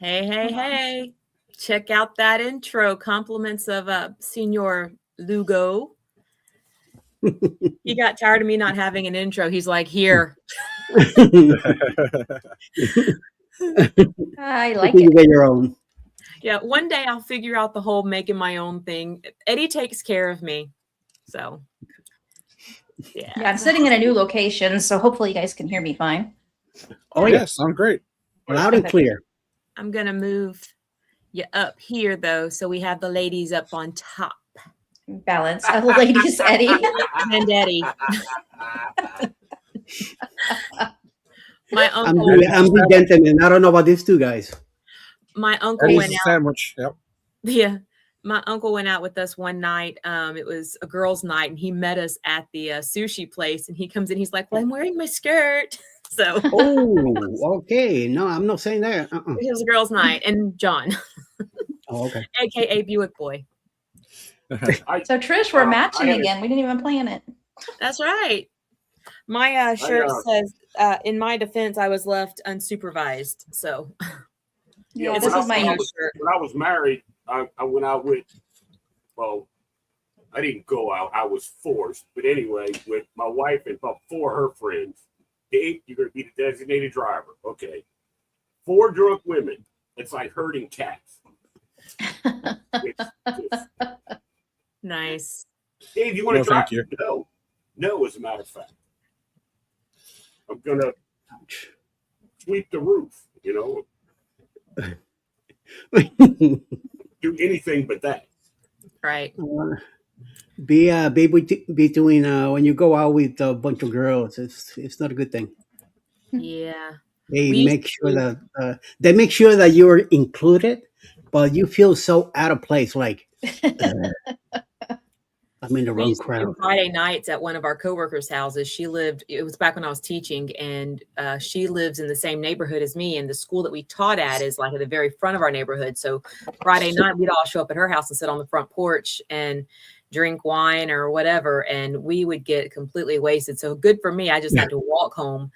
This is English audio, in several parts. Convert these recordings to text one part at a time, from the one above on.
Hey, hey, hey. Check out that intro. Compliments of Senor Lugo. He got tired of me not having an intro. He's like, here. I like You it. get your own. Yeah, one day I'll figure out the whole making my own thing. Eddie takes care of me. So, Yeah, I'm sitting in a new location, so hopefully you guys can hear me fine. Oh, Yeah, yes. sound great. Loud and clear. I'm going to move you up here, though, so we have the ladies up on top. Balance. Ladies, Eddie. And Eddie. My I'm uncle. the gentleman. I don't know about these two guys. My uncle Eddie's went a out. sandwich. Yep. Yeah. My uncle went out with us one night. It was a girls' night, and he met us at the sushi place. And he comes in, he's like, "Well, I'm wearing my skirt." So Oh, okay. No, I'm not saying that. it was a girls' night. And John, Oh, okay. aka Buick Boy. So Trish, we're matching again. We didn't even plan it. That's right. My shirt says, "In my defense, I was left unsupervised." So Yeah, this is my new shirt. When I was married, I went out with, well, I didn't go out. I was forced. But anyway, with my wife and about 4 of her friends. Dave, you're going to be the designated driver. Okay. 4 drunk women. It's like herding cats. nice. Dave, you want to No, drive? thank you. No, as a matter of fact. I'm going to sweep the roof, do anything but that. Right. Be between when you go out with a bunch of girls, it's not a good thing. Yeah. They make sure that you're included, but you feel so out of place. Like I'm in the wrong crowd. Friday nights at one of our coworkers' houses. It was back when I was teaching, and she lives in the same neighborhood as me. And the school that we taught at is like at the very front of our neighborhood. So Friday night, we'd all show up at her house and sit on the front porch and drink wine or whatever. And we would get completely wasted. So good for me. I just had to walk home.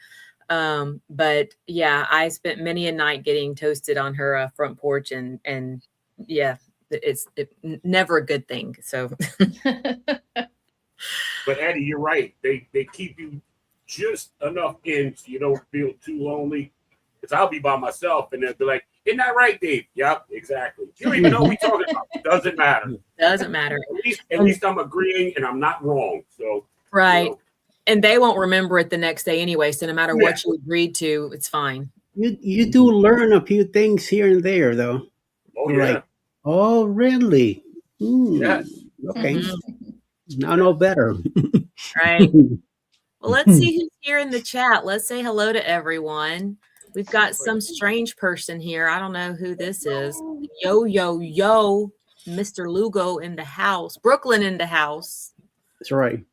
But yeah, I spent many a night getting toasted on her front porch and yeah. It's never a good thing. So, but Eddie, you're right. They keep you just enough in so you don't feel too lonely. Because I'll be by myself and they'll be like, "Isn't that right, Dave?" Yep, exactly. You don't even know what we're talking about. It doesn't matter. Doesn't matter. At least I'm agreeing and I'm not wrong. So right. And they won't remember it the next day anyway. So no matter what you agreed to, it's fine. You do learn a few things here and there, though. Oh yeah. Like, oh, really? Yes. Okay. Mm-hmm. Now I know better. Right. Well, let's see who's here in the chat. Let's say hello to everyone. We've got some strange person here. I don't know who this is. Yo, Mr. Lugo in the house. Brooklyn in the house. That's right.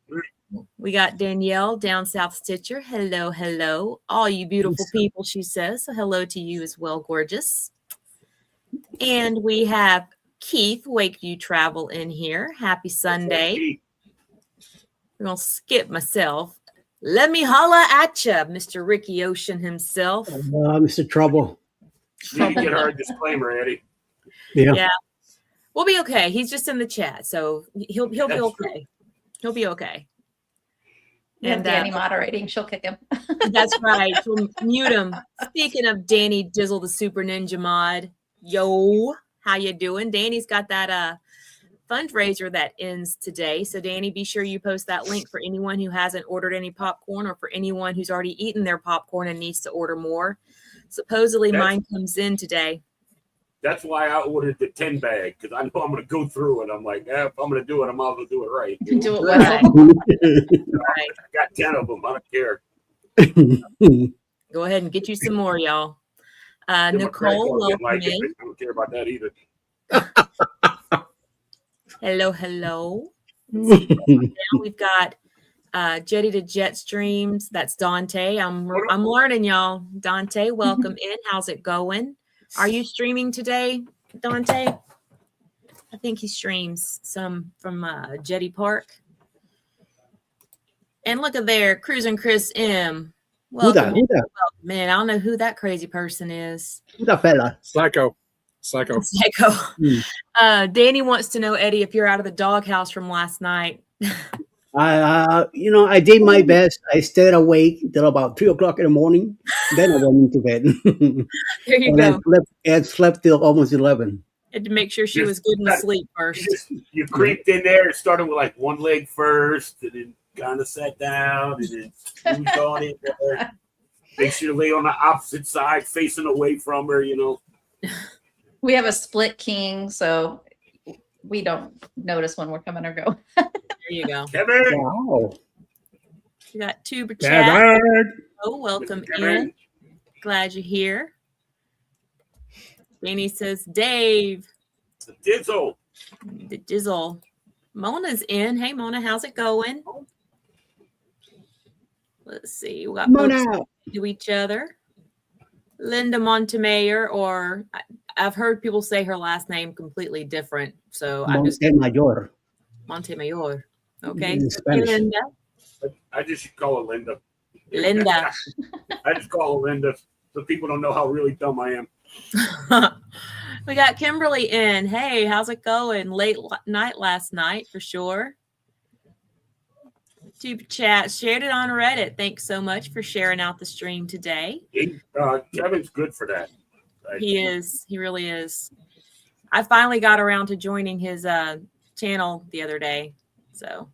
We got Danielle down South Stitcher. Hello. All you beautiful people, she says. So hello to you as well, gorgeous. And we have Keith, Wakeview Travel in here. Happy Sunday. We're going to skip myself. Let me holla at ya, Mr. Ricky Ocean himself. Mr. Trouble. You can get our disclaimer, Eddie. Yeah. We'll be okay. He's just in the chat, so he'll be okay. He'll be okay. And Danny moderating, she'll kick him. That's right. She'll mute him. Speaking of Danny Dizzle, the Super Ninja Mod. Yo, how you doing? Danny's got that fundraiser that ends today. So Danny, be sure you post that link for anyone who hasn't ordered any popcorn or for anyone who's already eaten their popcorn and needs to order more. Supposedly mine comes in today. That's why I ordered the 10 bag, because I know I'm going to go through it. I'm like, if I'm going to do it, I might as well do it right. Do it well. Right. I got 10 of them. I don't care. Go ahead and get you some more, y'all. Nicole, welcome in. I don't care about that either. Hello. Now we've got Jetty to Jet Streams. That's Dante. I'm learning, y'all. Dante, welcome in. How's it going? Are you streaming today, Dante? I think he streams some from Jetty Park. And look at there, Cruising Chris M. Who that? Welcome, man. I don't know who that crazy person is. Who that fella? Psycho. Psycho. Mm. Danny wants to know, Eddie, if you're out of the doghouse from last night. I did my best. I stayed awake till about 3 o'clock in the morning. Then I went into bed. There you and go. I slept till almost 11. Had to make sure she was good in sleep first. You creeped in there and started with like one leg first, and then kind of sat down, and then scooped on it. Make sure to lay on the opposite side, facing away from her. We have a split king, so we don't notice when we're coming or go. There you go. Kevin. Wow. We got Tuber Chat. Kevin. Oh, welcome Kevin. in. Glad you're here. Danny says, Dave. Dizzle. The Dizzle. Mona's in. Hey, Mona, how's it going? Let's see. We got Mona. folks to each other. Linda Montemayor, or I've heard people say her last name completely different. So I'm just Montemayor. Montemayor. Okay. In Hey, Spanish. Linda. I just call her Linda. Linda. I just call her Linda so people don't know how really dumb I am. We got Kimberly in. Hey, how's it going? Late night last night for sure. Tube chat, shared it on Reddit. Thanks so much for sharing out the stream today. Kevin's good for that. He is. He really is. I finally got around to joining his channel the other day. So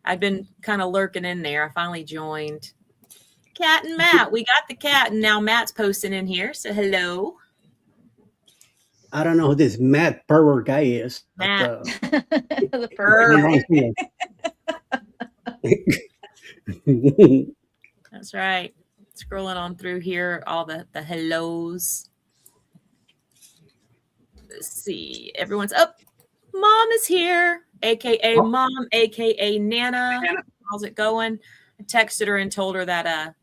I've been kind of lurking in there. I finally joined. Cat and Matt. We got the cat, and now Matt's posting in here. So hello. I don't know who this Matt Perver guy is. Matt. The fur. That's right. Scrolling on through here, all the hellos. Let's see. Everyone's up. Mom is here, aka Mom, aka Nana. How's it going? I texted her and told her that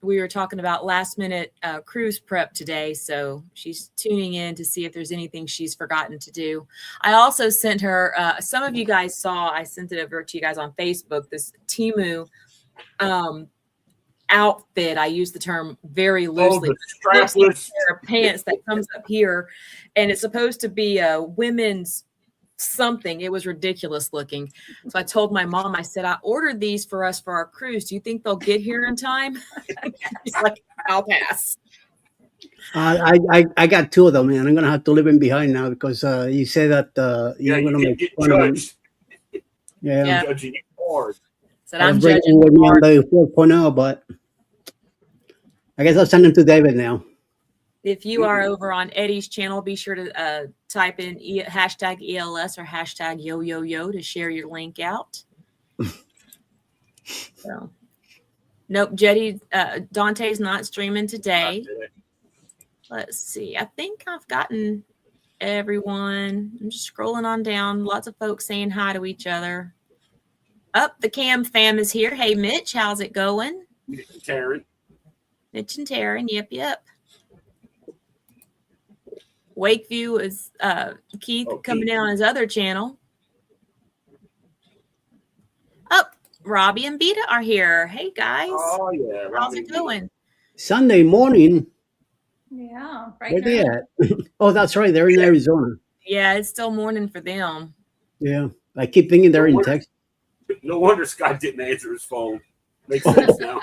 we were talking about last minute cruise prep today, so she's tuning in to see if there's anything she's forgotten to do. I also sent her, some of you guys saw, I sent it over to you guys on Facebook, this Temu outfit. I use the term very loosely. The strapless pair of pants that comes up here, and it's supposed to be a women's something. It was ridiculous looking. So I told my mom, I said, I ordered these for us for our cruise. Do you think they'll get here in time? She's like, I'll pass. I got two of them, man. I'm gonna have to leave him behind now because you said that you're gonna make fun of him. Yeah. Judging you hard. Said I'm breaking judging with me on hard. the 4.0, but I guess I'll send him to David now. If you are over on Eddie's channel, be sure to type in hashtag ELS or hashtag yo to share your link out. So, nope, Jetty, Dante's not streaming today. Let's see. I think I've gotten everyone. I'm just scrolling on down. Lots of folks saying hi to each other. The Cam fam is here. Hey, Mitch, how's it going? Taryn. Mitch and Taryn, yep. Wakeview is Keith coming in on his other channel. Robbie and Beta are here. Hey guys. Oh yeah. How's it going? Sunday morning. Yeah, Where they at? Oh, that's right. They're in Arizona. Yeah, it's still morning for them. Yeah. I keep thinking they're in Texas. No wonder Scott didn't answer his phone. Makes sense now.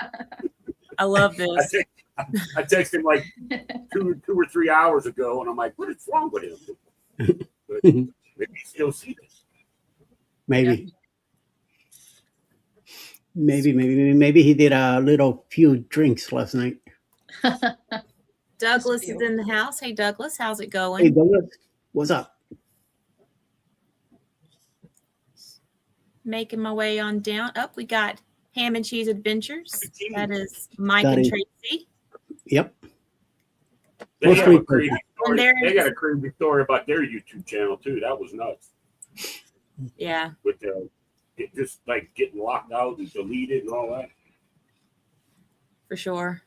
I love this. I texted him like 2 or 3 hours ago, and I'm like, "What is wrong with him?" But maybe he still sees it. Maybe. Maybe he did a little few drinks last night. Douglas is in the house. Hey Douglas, how's it going? Hey Douglas, what's up? Making my way on down. We got Ham and Cheese Adventures. That is Mike That and is- Tracy. Yep. They got a Mostly- crazy story. And They got a crazy story about their YouTube channel too. That was nuts. Yeah. With just like getting locked out and deleted and all that. For sure.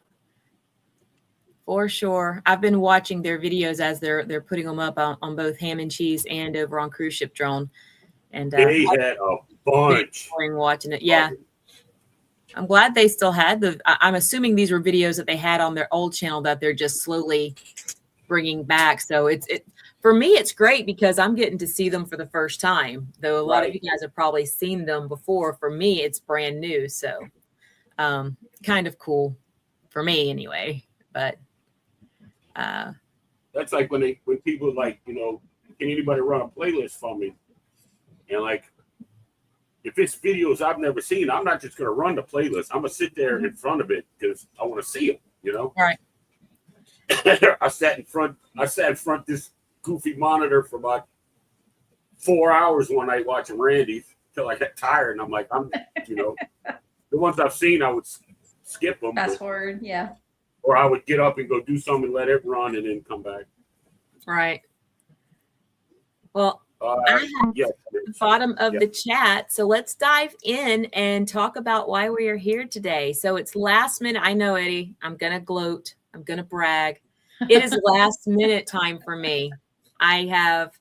I've been watching their videos as they're putting them up on both Ham and Cheese and over on Cruise Ship Drone. And They had a bunch. watching it. Yeah. I'm glad they still had I'm assuming these were videos that they had on their old channel that they're just slowly bringing back. So for me, it's great because I'm getting to see them for the first time. Though a lot of you guys have probably seen them before. For me, it's brand new. So kind of cool for me anyway. But that's like when people like, you know, can anybody run a playlist for me? And like, if it's videos I've never seen, I'm not just going to run the playlist. I'm going to sit there in front of it because I want to see them, you know? All right. I sat in front this goofy monitor for about 4 hours one night watching Randy till I got tired. And I'm like, you know, the ones I've seen, I would skip them. Fast forward, yeah. Or I would get up and go do something, let it run, and then come back. Right. Well, I have the bottom of the chat. So let's dive in and talk about why we are here today. So it's last minute. I know, Eddie, I'm going to gloat. I'm going to brag. It is last minute time for me. I have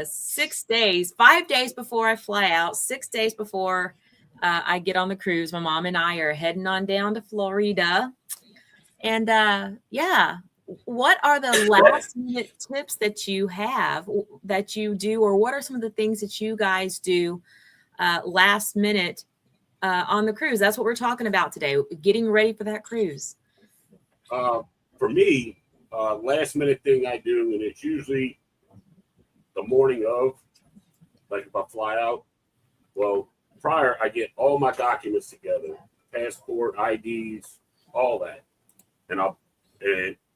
6 days, 5 days before I fly out, 6 days before I get on the cruise. My mom and I are heading on down to Florida. And yeah. What are the last minute tips that you have that you do, or what are some of the things that you guys do last minute on the cruise? That's what we're talking about today, getting ready for that cruise. For me, last minute thing I do, and it's usually the morning of, like if I fly out, well, prior, I get all my documents together, passport, IDs, all that. And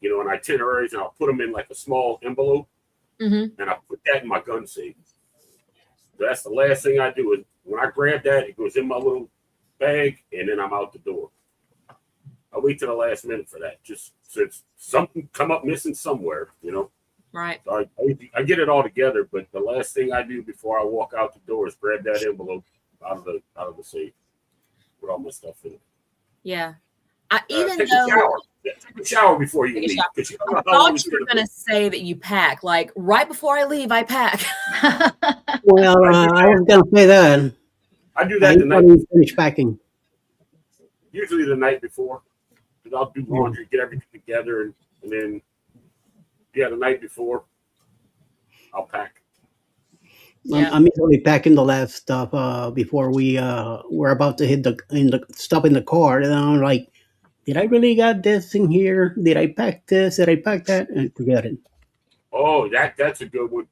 you know, and itineraries, and I'll put them in like a small envelope, and I put that in my gun safe. So that's the last thing I do. Is when I grab that, it goes in my little bag, and then I'm out the door. I wait till the last minute for that, just since something come up missing somewhere, you know. Right. So I get it all together, but the last thing I do before I walk out the door is grab that envelope out of the safe with all my stuff in it. Yeah. Take a shower before you leave. I thought you were going to say that you pack. Like, right before I leave, I pack. Well, I was going to say that. I do that the night finish packing. Usually the night before. Because I'll do laundry, get everything together, and then, the night before, I'll pack. Yeah. I'm usually packing the last stuff before we're about to stop in the car. And I'm like, did I really got this in here? Did I pack this? Did I pack that? And forget it. Oh, that's a good one.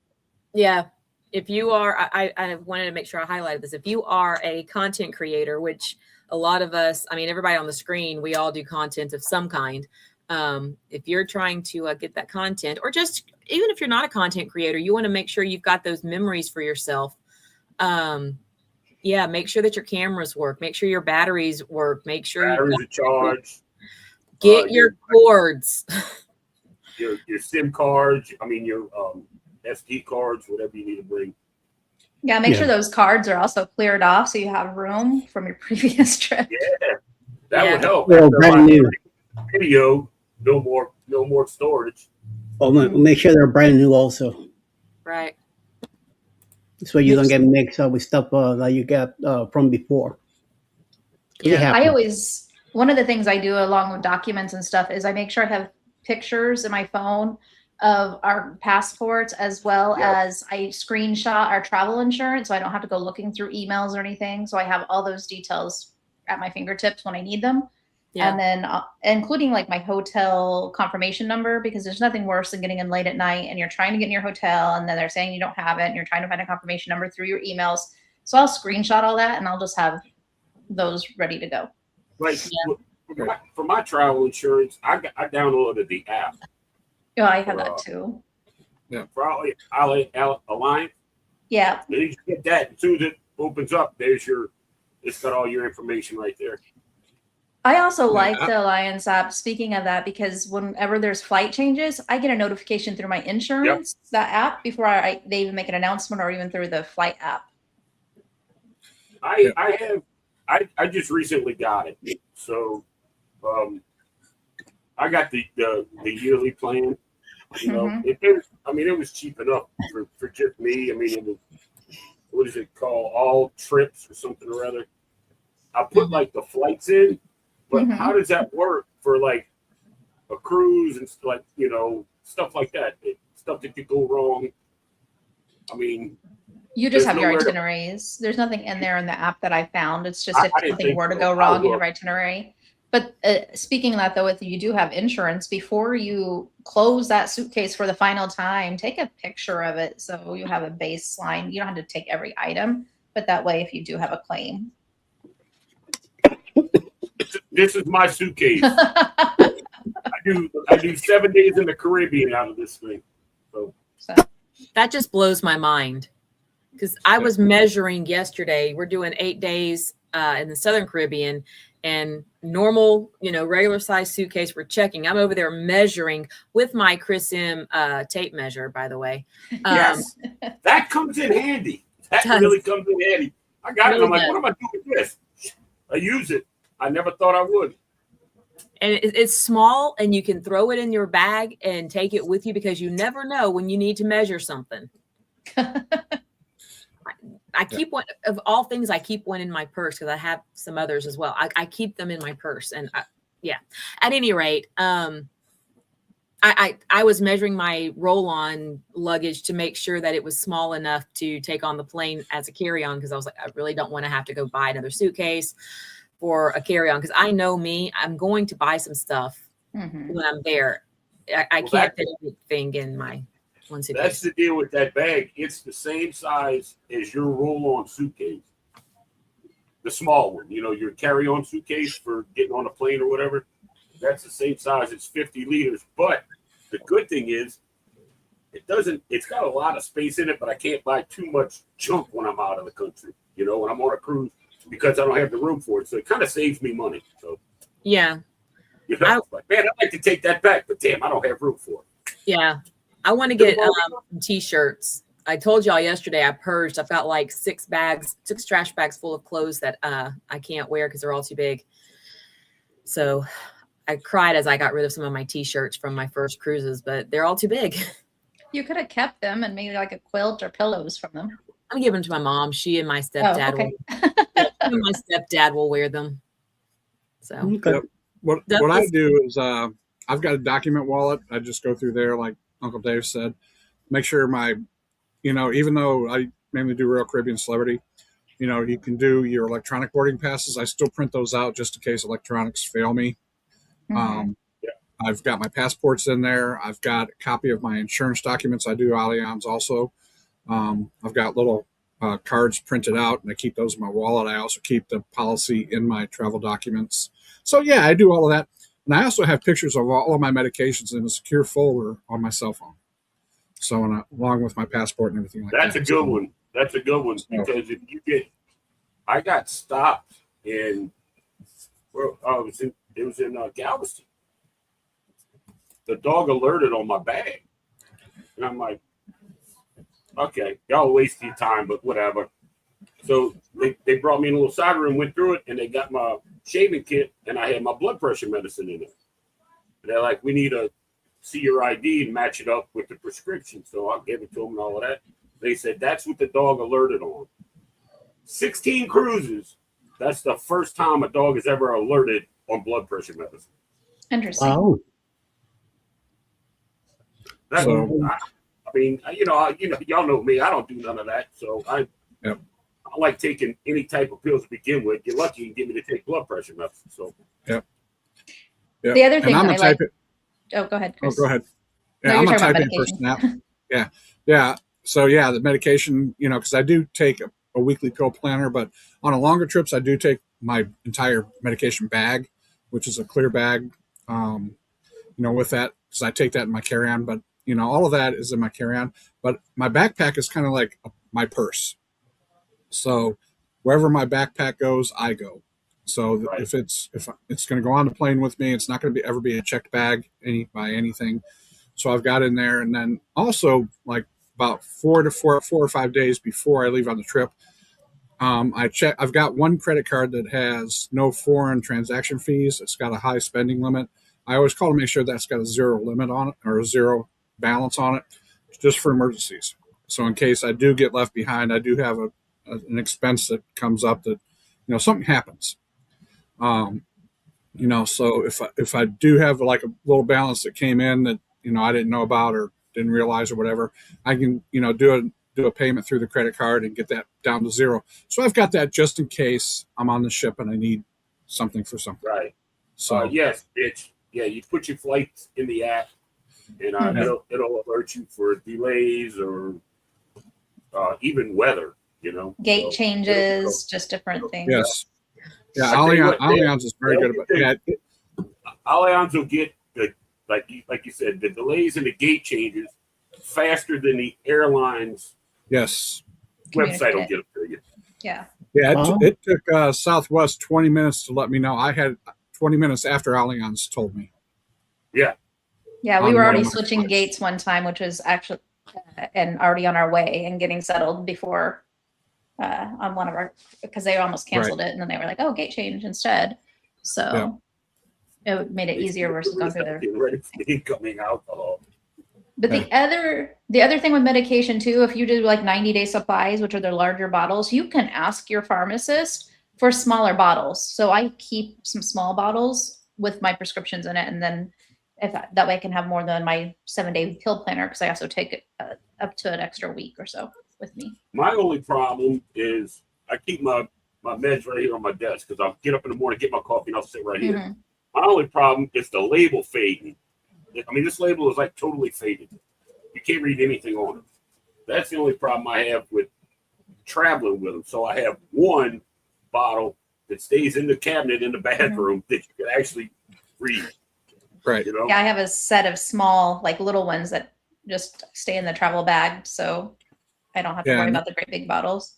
Yeah. If you are, I wanted to make sure I highlighted this. If you are a content creator, which a lot of us, I mean, everybody on the screen, we all do content of some kind. If you're trying to get that content, or just even if you're not a content creator, you want to make sure you've got those memories for yourself. Yeah, make sure that your cameras work. Make sure your batteries work. Make sure batteries are charged. Get your cords. Your SIM cards. I mean, your SD cards, whatever you need to bring. Yeah, make sure those cards are also cleared off so you have room from your previous trip. Yeah, that would help. Well, brand new. Video, no more storage. Oh, make sure they're brand new also. Right. So you don't get mixed up with stuff that you got from before. Yeah, one of the things I do along with documents and stuff is I make sure I have pictures in my phone of our passports, as well as I screenshot our travel insurance, so I don't have to go looking through emails or anything. So I have all those details at my fingertips when I need them. Yeah. And then including like my hotel confirmation number, because there's nothing worse than getting in late at night and you're trying to get in your hotel and then they're saying you don't have it and you're trying to find a confirmation number through your emails. So I'll screenshot all that and I'll just have those ready to go. Like for my travel insurance, I downloaded the app. Oh, I have that too. Yeah, probably Alliance. Yeah. Then you get that. As soon as it opens up, it's got all your information right there. I also like the Alliance app, speaking of that, because whenever there's flight changes, I get a notification through my insurance, that app, before they even make an announcement, or even through the flight app. I just recently got it. So I got the yearly plan. You know, it was cheap enough for just me. I mean, it was, what is it called? All Trips or something or other. I put like the flights in, but how does that work for like a cruise and like, you know, stuff like that? Stuff that could go wrong. I mean, you just have your itineraries. There's nothing in there in the app that I found. It's just if something were to go wrong, you have itinerary. But speaking of that, though, if you do have insurance, before you close that suitcase for the final time, take a picture of it so you have a baseline. You don't have to take every item, but that way, if you do have a claim. This is my suitcase. I do 7 days in the Caribbean out of this thing. So that just blows my mind. Because I was measuring yesterday. We're doing 8 days in the Southern Caribbean, and normal, you know, regular size suitcase we're checking. I'm over there measuring with my Chris M tape measure, by the way. Yes, that comes in handy. That really comes in handy. I got it. I'm like, what am I doing with this? I use it. I never thought I would. And it's small, and you can throw it in your bag and take it with you because you never know when you need to measure something. I keep one of all things. I keep one in my purse because I have some others as well. I keep them in my purse, and At any rate, I was measuring my roll-on luggage to make sure that it was small enough to take on the plane as a carry-on because I was like, I really don't want to have to go buy another suitcase for a carry-on because I know me. I'm going to buy some stuff when I'm there. I can't fit anything in my. That's the deal with that bag. It's the same size as your roll-on suitcase. The small one, you know, your carry-on suitcase for getting on a plane or whatever. That's the same size. It's 50 liters. But the good thing is it's got a lot of space in it, but I can't buy too much junk when I'm out of the country, you know, when I'm on a cruise because I don't have the room for it. So it kind of saves me money. So, yeah. You know, like, man, I'd like to take that back, but damn, I don't have room for it. Yeah. I want to get t-shirts. I told y'all yesterday I purged. I've got like 6 trash bags full of clothes that I can't wear because they're all too big. So I cried as I got rid of some of my t-shirts from my first cruises, but they're all too big. You could have kept them and made like a quilt or pillows from them. I'm giving them to my mom. She and my stepdad my stepdad will wear them. So what I do is I've got a document wallet. I just go through there like Uncle Dave said, make sure my, you know, even though I mainly do Royal Caribbean Celebrity, you know, you can do your electronic boarding passes. I still print those out just in case electronics fail me. I've got my passports in there. I've got a copy of my insurance documents. I do Allianz also. I've got little cards printed out, and I keep those in my wallet. I also keep the policy in my travel documents. So, yeah, I do all of that. And I also have pictures of all of my medications in a secure folder on my cell phone. So, along with my passport and everything like that. That's a good one. That's a good one because if you I got stopped it was in Galveston. The dog alerted on my bag, and I'm like, okay, y'all wasting your time, but whatever. So they brought me in a little side room, went through it, and they got my shaving kit, and I had my blood pressure medicine in it. And they're like, we need to see your ID and match it up with the prescription. So I gave it to them and all of that. They said, that's what the dog alerted on. 16 cruises. That's the first time a dog is ever alerted on blood pressure medicine. Interesting. Wow. I mean, y'all know me. I don't do none of that. So I like taking any type of pills to begin with. You're lucky you can get me to take blood pressure medicine. So The other thing I like. Oh, go ahead, Chris. Oh, go ahead. Yeah, I'm a type A person now. Yeah. So the medication, you know, because I do take a weekly pill planner, but on a longer trips, I do take my entire medication bag, which is a clear bag. You know, with that, because I take that in my carry-on, but you know, all of that is in my carry-on. But my backpack is kind of like my purse. So wherever my backpack goes, I go. So if it's going to go on the plane with me, it's not going to ever be a checked bag by anything. So I've got in there, and then also like about 4 or 5 days before I leave on the trip, I've got one credit card that has no foreign transaction fees. It's got a high spending limit. I always call to make sure that's got a zero limit on it or a zero balance on it, just for emergencies. So in case I do get left behind, I do have an expense that comes up that, you know, something happens. You know, so if I do have like a little balance that came in that, you know, I didn't know about or didn't realize or whatever, I can, you know, do a payment through the credit card and get that down to zero. So I've got that just in case I'm on the ship and I need something for something. Right. So yes, bitch. Yeah, you put your flights in the app, and it'll alert you for delays or even weather. You know, gate changes, just different things. Yes. Yeah, Allianz is very good about that. Yeah. Allianz will get the like you said, the delays and the gate changes faster than the airlines. Yes. Website will get it to you. Yeah. Yeah, it took Southwest 20 minutes to let me know. I had 20 minutes after Allianz told me. Yeah. Yeah, we were already switching gates one time, which was actually and already on our way and getting settled before on one of our, because they almost canceled it, and then they were like, "Oh, gate change instead." So it made it easier versus going through there. Incoming alcohol. But the other thing with medication too, if you do like 90-day supplies, which are the larger bottles, you can ask your pharmacist for smaller bottles. So I keep some small bottles with my prescriptions in it, and then that way I can have more than my 7-day pill planner, because I also take it up to an extra week or so with me. My only problem is I keep my meds right here on my desk, because I'll get up in the morning, get my coffee, and I'll sit right here. My only problem is the label fading. I mean, this label is like totally faded. You can't read anything on it. That's the only problem I have with traveling with them. So I have one bottle that stays in the cabinet in the bathroom that you can actually read. Right. You know? Yeah, I have a set of small, like little ones that just stay in the travel bag, so I don't have to worry about the great big bottles.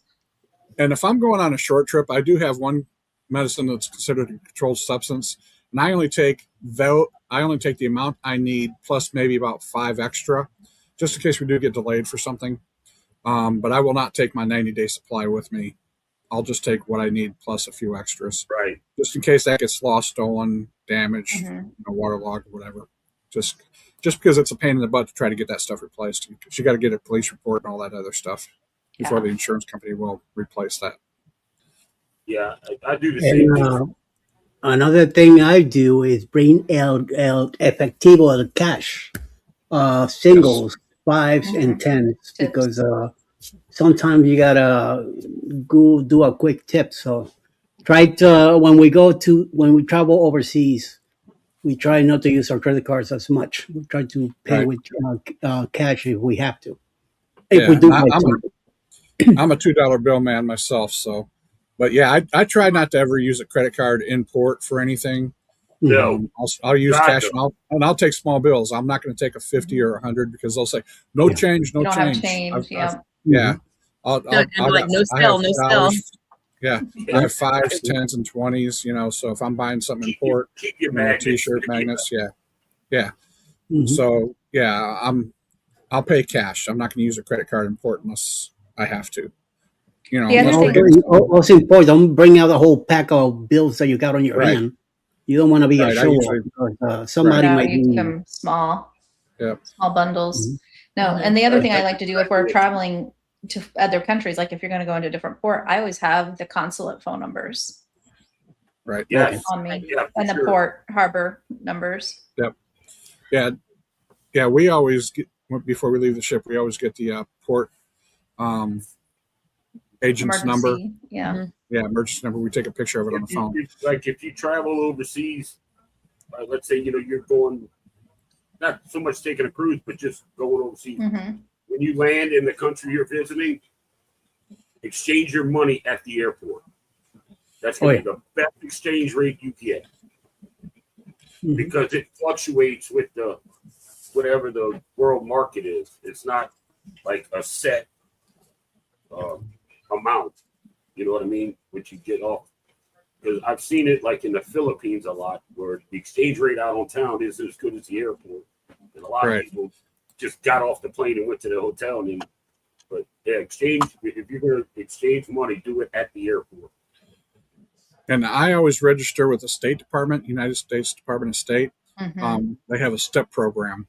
And if I'm going on a short trip, I do have one medicine that's considered a controlled substance, and I only take the amount I need plus maybe about 5 extra, just in case we do get delayed for something. But I will not take my 90-day supply with me. I'll just take what I need plus a few extras, right? Just in case that gets lost, stolen, damaged, waterlogged, whatever. Just because it's a pain in the butt to try to get that stuff replaced. You got to get a police report and all that other stuff before the insurance company will replace that. Yeah, I do the same thing. Another thing I do is bring el efectivo, el cash, singles, 5s and 10s, because sometimes you gotta go do a quick tip. So try to when we travel overseas, we try not to use our credit cards as much. We try to pay with cash if we have to. If we do, I'm a $2 bill man myself, so. But yeah, I try not to ever use a credit card in port for anything. No, I'll use cash, and I'll take small bills. I'm not going to take a 50 or 100 because they'll say no change, no change. I'll like no sell. Yeah, I have 5s, 10s, and 20s. You know, so if I'm buying something in port, keep your magnets, t-shirt magnets, yeah. So yeah, I'll pay cash. I'm not going to use a credit card in port unless I have to. You know, also important. Don't bring out a whole pack of bills that you got on your hand. You don't want to be a show because somebody might use them small bundles. No, and the other thing I like to do if we're traveling to other countries, like if you're going to go into a different port, I always have the consulate phone numbers. Right. Yes. On me, and the port harbor numbers. Yep. Yeah. We always get, before we leave the ship, we always get the port agent's number. Yeah, emergency number. We take a picture of it on the phone. Like if you travel overseas, let's say you're going, not so much taking a cruise, but just going overseas. When you land in the country you're visiting, exchange your money at the airport. That's going to be the best exchange rate you get, because it fluctuates with whatever the world market is. It's not like a set amount, you know what I mean, which you get off. Because I've seen it like in the Philippines a lot, where the exchange rate out on town is as good as the airport, and a lot of people just got off the plane and went to the hotel. But exchange, if you're going to exchange money, do it at the airport. And I always register with the State Department, United States Department of State. They have a STEP program,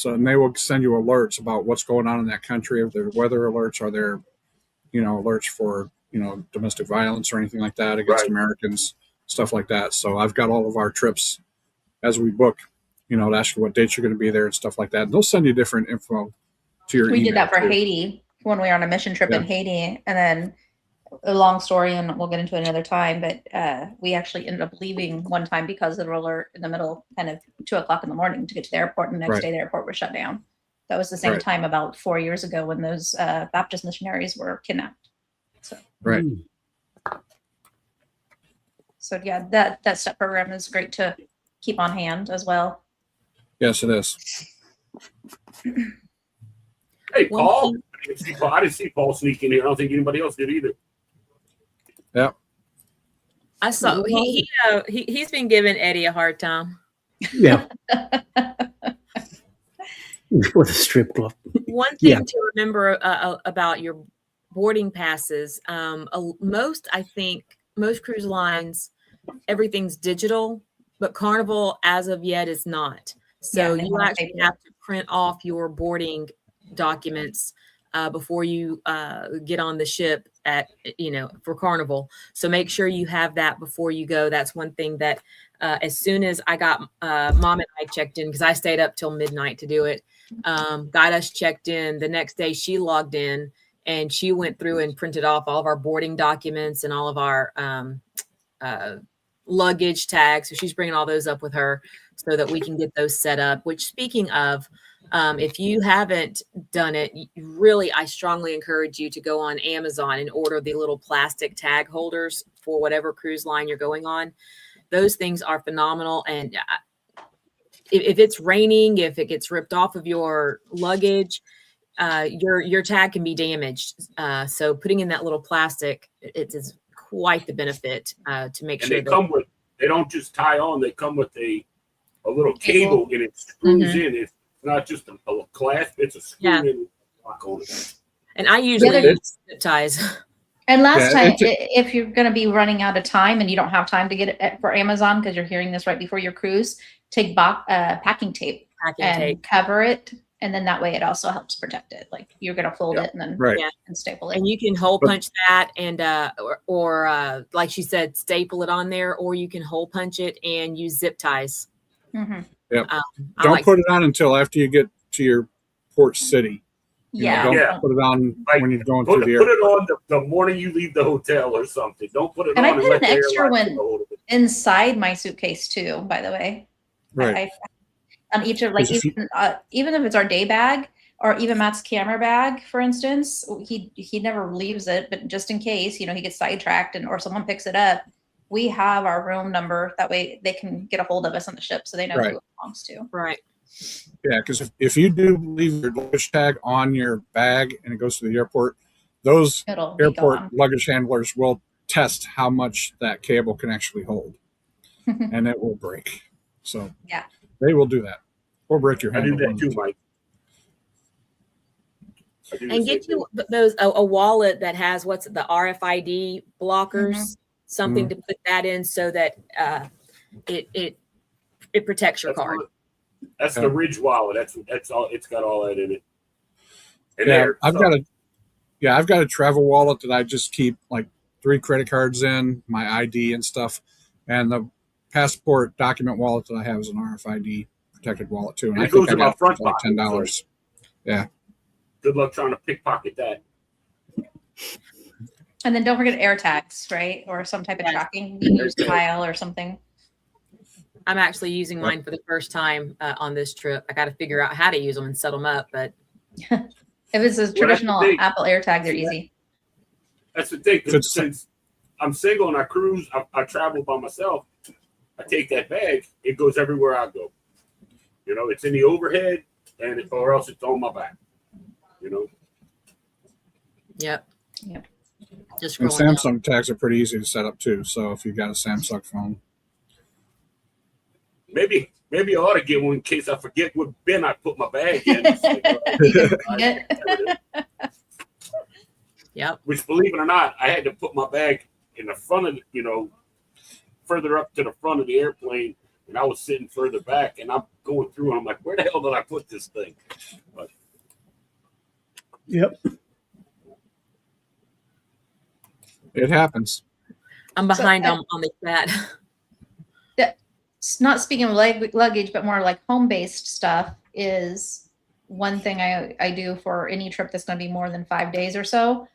and they will send you alerts about what's going on in that country. If there are weather alerts, are there alerts for domestic violence or anything like that against Americans. stuff like that. So I've got all of our trips as we book, you know, to ask you what dates you're going to be there and stuff like that. And they'll send you different info to your email. We did that for too. Haiti when we were on a mission trip in Haiti. And then a long story, and we'll get into it another time, but we actually ended up leaving one time because of the alert in the middle, kind of 2:00 in the morning to get to the airport. And the next day the airport was shut down. That was the same time about 4 years ago when those Baptist missionaries were kidnapped. So. Right. So yeah, that STEP program is great to keep on hand as well. Yes, it is. Hey, Paul. I didn't see Paul sneak in here. I don't think anybody else did either. Yeah. I saw he's been giving Eddie a hard time. Yeah. With a strip club. One thing to remember about your boarding passes, most cruise lines, everything's digital, but Carnival as of yet is not. So you actually have to print off your boarding documents before you get on the ship for Carnival. So make sure you have that before you go. That's one thing that as soon as I got Mom and I checked in, because I stayed up till midnight to do it, got us checked in. The next day she logged in and she went through and printed off all of our boarding documents and all of our luggage tags. So she's bringing all those up with her so that we can get those set up, which, speaking of, if you haven't done it, really, I strongly encourage you to go on Amazon and order the little plastic tag holders for whatever cruise line you're going on. Those things are phenomenal. And if it's raining, if it gets ripped off of your luggage, your tag can be damaged. So putting in that little plastic, it is quite the benefit to make sure. They don't just tie on, they come with a little cable and it screws in. It's not just a clasp, it's a screw in lock on it. And I usually use zip ties. And last time, if you're going to be running out of time and you don't have time to get it for Amazon because you're hearing this right before your cruise, take packing tape and cover it. And then that way it also helps protect it. Like you're going to fold it and then and staple it. And you can hole punch that and or like she said, staple it on there, or you can hole punch it and use zip ties. Mm-hmm. Yep. Don't put it on until after you get to your port city. Don't put it on when you're going through the airport. Put it on the morning you leave the hotel or something. Don't put it on. And I put an extra one inside my suitcase too, by the way. Right. On each of even if it's our day bag or even Matt's camera bag, for instance, he never leaves it, but just in case, he gets sidetracked or someone picks it up, we have our room number. That way they can get a hold of us on the ship so they know who it belongs to. Right. Yeah, because if you do leave your luggage tag on your bag and it goes to the airport, those airport luggage handlers will test how much that cable can actually hold, and it will break. So they will do that, or break your handle. I do that too, Mike. And get you a wallet that has the RFID blockers, something to put that in so that it protects your card. That's the Ridge wallet. That's all. It's got all that in it. And I've got a travel wallet that I just keep like 3 credit cards in, my ID and stuff, and the passport document wallet that I have is an RFID protected wallet too. And I think I got it for like $10. Yeah. Good luck trying to pickpocket that. And then don't forget air tags, right? Or some type of tracking. You use Tile or something. I'm actually using mine for the first time on this trip. I got to figure out how to use them and set them up. But if it's a traditional Apple AirTag, they're easy. That's the thing. Since I'm single and I cruise, I travel by myself. I take that bag. It goes everywhere I go. It's in the overhead, or else it's on my back. Yep. Just and Samsung tags are pretty easy to set up too. So if you've got a Samsung phone. Maybe I ought to get one in case I forget what bin I put my bag in. Yep. Which, believe it or not, I had to put my bag in the front of, further up to the front of the airplane, and I was sitting further back, and I'm going through, and I'm like, where the hell did I put this thing? But, it happens. I'm behind on the chat. Not speaking of luggage, but more like home-based stuff is one thing I do for any trip that's going to be more than 5 days or so,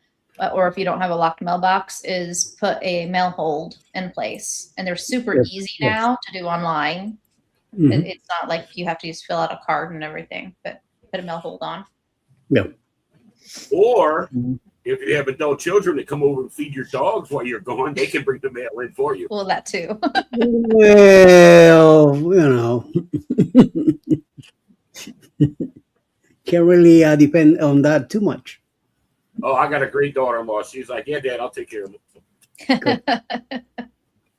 or if you don't have a locked mailbox, is put a mail hold in place. And they're super easy now to do online. Mm-hmm. It's not like you have to just fill out a card and everything, but put a mail hold on. Yeah. Or if you have adult children that come over and feed your dogs while you're gone, they can bring the mail in for you. Well, that too. Well, can't really depend on that too much. Oh, I got a great daughter-in-law. She's like, yeah, Dad, I'll take care of it.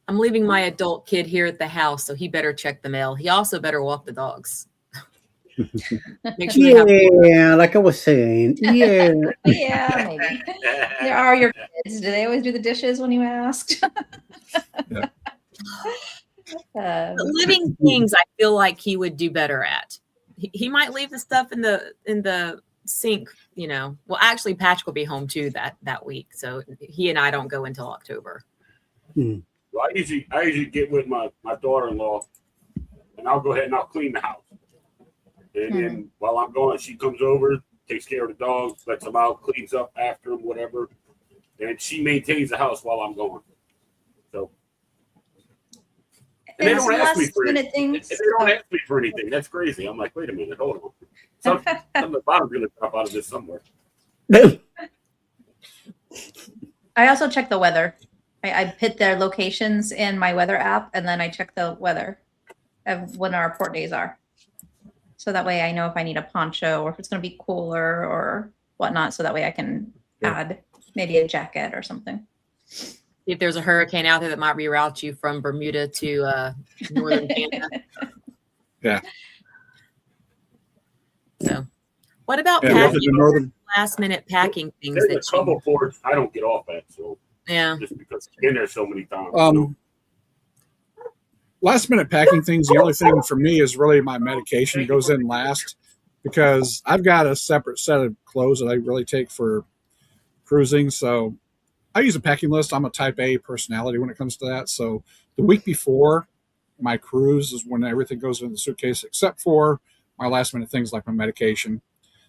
I'm leaving my adult kid here at the house, so he better check the mail. He also better walk the dogs. Make sure like I was saying. Yeah. Yeah, maybe. There are your kids. Do they always do the dishes when you asked? Living things I feel like he would do better at. He might leave the stuff in the sink, Well, actually Patrick will be home too that week. So he and I don't go until October. Well, I usually get with my daughter-in-law and I'll go ahead and I'll clean the house. And then while I'm gone, she comes over, takes care of the dogs, lets them out, cleans up after them, whatever. And she maintains the house while I'm gone. So, and they don't ask me for anything. They don't ask me for anything. That's crazy. I'm like, wait a minute, hold on. Something at the bottom's gonna drop out of this somewhere. I also check the weather. I hit their locations in my weather app, and then I check the weather of when our port days are. So that way I know if I need a poncho or if it's going to be cooler or whatnot. So that way I can add maybe a jacket or something. If there's a hurricane out there that might reroute you from Bermuda to northern Canada. Yeah. So what about last minute packing things? There's a couple ports I don't get off at. So just because I've been there so many times. Last minute packing things, the only thing for me is really my medication goes in last because I've got a separate set of clothes that I really take for cruising. So I use a packing list. I'm a type A personality when it comes to that. So the week before my cruise is when everything goes in the suitcase, except for my last minute things like my medication,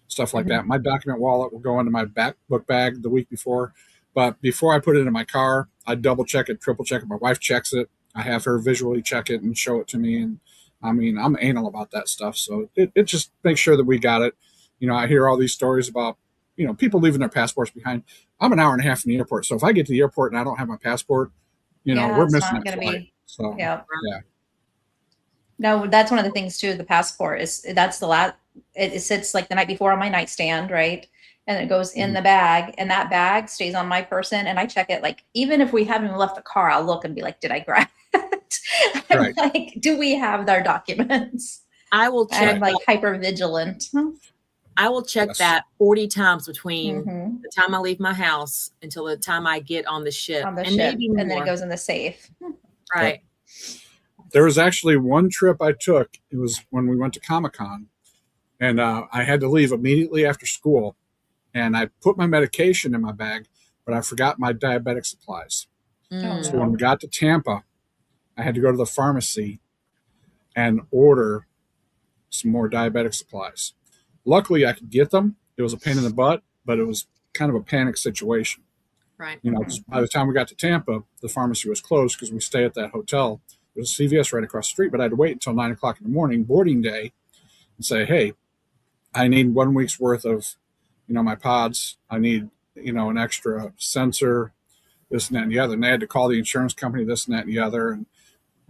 stuff like that. My document wallet will go into my book bag the week before. But before I put it in my car, I double check it, triple check it. My wife checks it. I have her visually check it and show it to me. And I mean, I'm anal about that stuff. So it just makes sure that we got it. I hear all these stories about, people leaving their passports behind. I'm an hour and a half from the airport. So if I get to the airport and I don't have my passport, we're missing that flight. So, yeah. No, that's one of the things too. The passport that's the last, it sits like the night before on my nightstand, right? And it goes in the bag, and that bag stays on my person. And I check it, like, even if we haven't left the car, I'll look and be like, did I grab it? Right. Like, do we have their documents? I will check. I'm like hyper vigilant. I will check that 40 times between the time I leave my house until the time I get on the ship. Maybe more. And then it goes in the safe. Right. There was actually one trip I took. It was when we went to Comic-Con, and I had to leave immediately after school. And I put my medication in my bag, but I forgot my diabetic supplies. So when we got to Tampa, I had to go to the pharmacy and order some more diabetic supplies. Luckily, I could get them. It was a pain in the butt, but it was kind of a panic situation. Right. By the time we got to Tampa, the pharmacy was closed because we stay at that hotel. There was a CVS right across the street, but I had to wait until 9 o'clock in the morning, boarding day, and say, hey, I need 1 week's worth of my pods. I need, an extra sensor, this and that and the other. And they had to call the insurance company, this and that and the other. And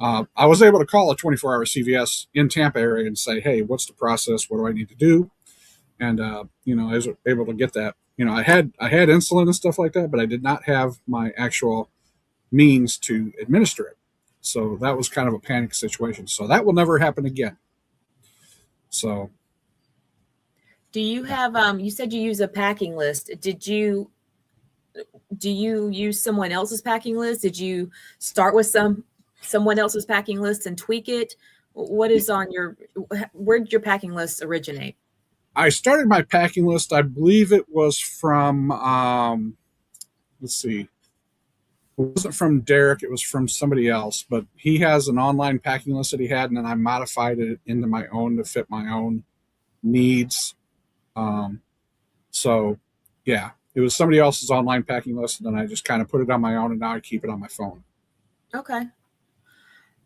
I was able to call a 24-hour CVS in Tampa area and say, hey, what's the process? What do I need to do? And, I was able to get that. I had insulin and stuff like that, but I did not have my actual means to administer it. So that was kind of a panic situation. So that will never happen again. So. Do you have, you said you use a packing list. Do you use someone else's packing list? Did you start with someone else's packing list and tweak it? What is on where did your packing list originate? I started my packing list, I believe it was from, wasn't from Derek. It was from somebody else, but he has an online packing list that he had, and then I modified it into my own to fit my own needs. So yeah, it was somebody else's online packing list, and then I just kind of put it on my own, and now I keep it on my phone. Okay.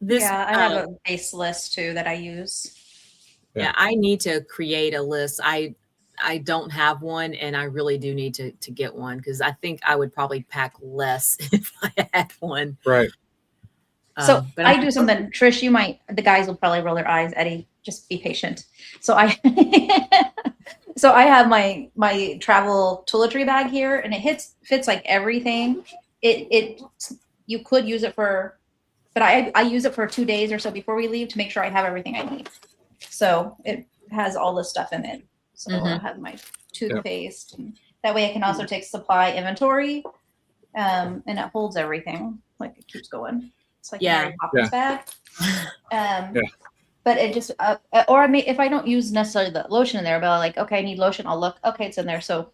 I have a base list too that I use. Yeah, I need to create a list. I don't have one, and I really do need to get one, because I think I would probably pack less if I had one. Right. So but I do something, Trish, the guys will probably roll their eyes. Eddie, just be patient. So I have my travel toiletry bag here, and it fits like everything. You could use it for, but I use it for 2 days or so before we leave to make sure I have everything I need. So it has all this stuff in it. So I have my toothpaste, and that way I can also take supply inventory, and it holds everything. Like, it keeps going. It's like a Mary Poppins bag. But it just, or I mean, if I don't use necessarily the lotion in there, but I'm like, okay, I need lotion. I'll look, okay, it's in there. So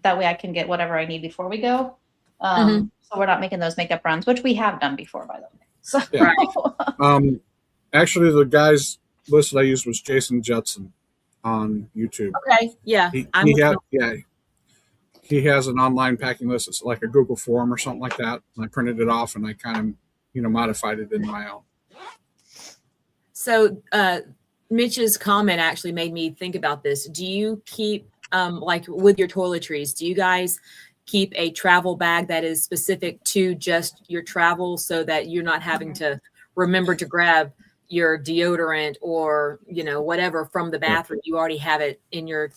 that way I can get whatever I need before we go. So we're not making those makeup runs, which we have done before, by the way. So actually, the guy's list that I used was Jason Judson on YouTube. Okay. Yeah. He has an online packing list. It's like a Google form or something like that. And I printed it off, and I kind of, modified it in my own. So Mitch's comment actually made me think about this. Do you keep, like with your toiletries, do you guys keep a travel bag that is specific to just your travel, so that you're not having to remember to grab your deodorant or, whatever from the bathroom? You already have it in your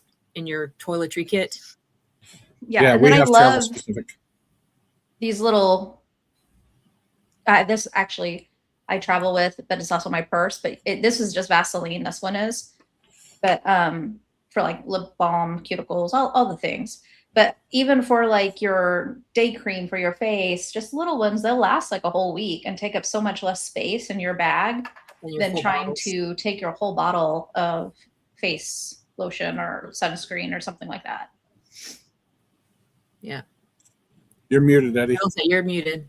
toiletry kit. Yeah, and we then have travel specific. These little, this actually I travel with, but it's also my purse, but this is just Vaseline. This one is, but for like lip balm, cuticles, all the things. But even for like your day cream for your face, just little ones, they'll last like a whole week and take up so much less space in your bag than trying to take your whole bottle of face lotion or sunscreen or something like that. Yeah. You're muted, Eddie. I'll say you're muted.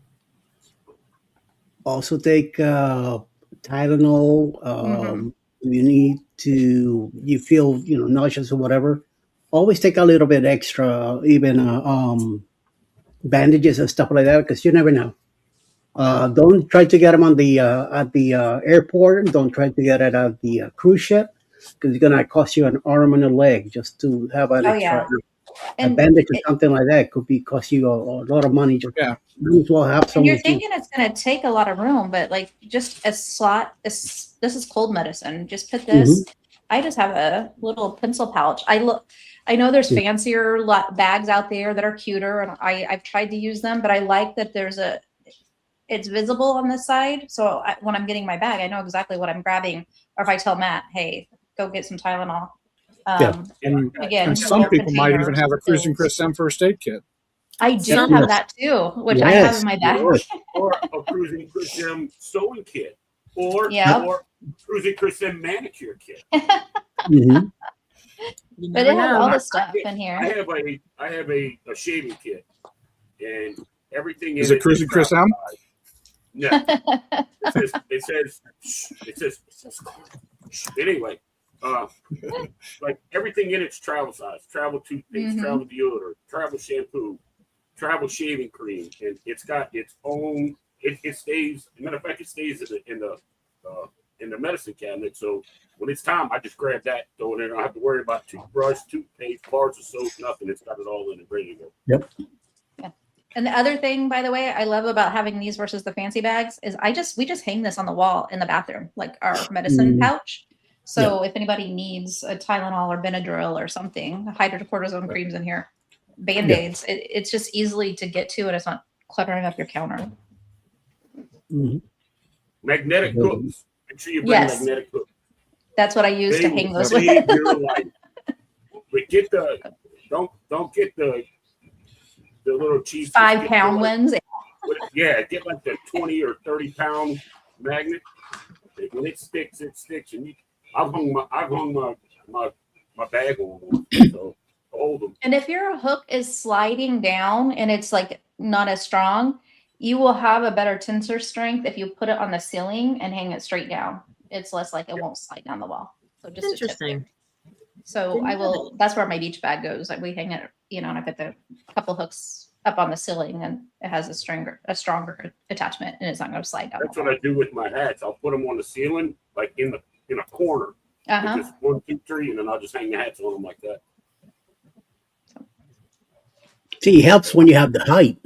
Also take Tylenol. You feel nauseous or whatever, always take a little bit extra, even bandages and stuff like that, because you never know. Don't try to get them on the at the airport. Don't try to get it at the cruise ship, because it's gonna cost you an arm and a leg just to have an extra. A bandage or something like that could cost you a lot of money. Just might as well have some. And you're thinking it's going to take a lot of room, but like just a slot. This is cold medicine. Just put this. I just have a little pencil pouch. I know there's fancier bags out there that are cuter, and I've tried to use them, but I like that it's visible on this side. So when I'm getting my bag, I know exactly what I'm grabbing. Or if I tell Matt, hey, go get some Tylenol. And some people might even have a Cruising Chris M first aid kit. I do have that too, which I have in my bag. Or a Cruising Chris M sewing kit, or Cruising Chris M manicure kit. But it has all the stuff in here. I have a shaving kit, and everything is it Cruising Chris M? No, it says anyway. Like everything in it's travel size, travel toothpaste, travel deodorant, travel shampoo, travel shaving cream, and it's got its own. It stays. As a matter of fact, it stays in the medicine cabinet. So when it's time, I just grab that, throw it in. I don't have to worry about toothbrush, toothpaste, bars of soap, nothing. It's got it all in it, ready to go. Yep. Yeah. And the other thing, by the way, I love about having these versus the fancy bags is we just hang this on the wall in the bathroom, like our medicine pouch. So if anybody needs a Tylenol or Benadryl or something, hydrocortisone creams in here, Band-Aids, it's just easily to get to, and it's not cluttering up your counter. Magnetic hooks. Make sure you bring magnetic hooks. That's what I use to hang those with. Your life. But don't get the little cheese 5-pound ones. Yeah, get like the 20 or 30 pound magnet. When it sticks, and I've hung my bag on one, so hold them. And if your hook is sliding down and it's like not as strong, you will have a better tensor strength if you put it on the ceiling and hang it straight down. It's less like it won't slide down the wall. So just interesting. So I will, that's where my beach bag goes. Like we hang it, and I put the couple hooks up on the ceiling and it has a stronger attachment and it's not going to slide down. That's what I do with my hats. I'll put them on the ceiling, like in a corner. Just 1, 2, 3, and then I'll just hang the hats on them like that. See, it helps when you have the height.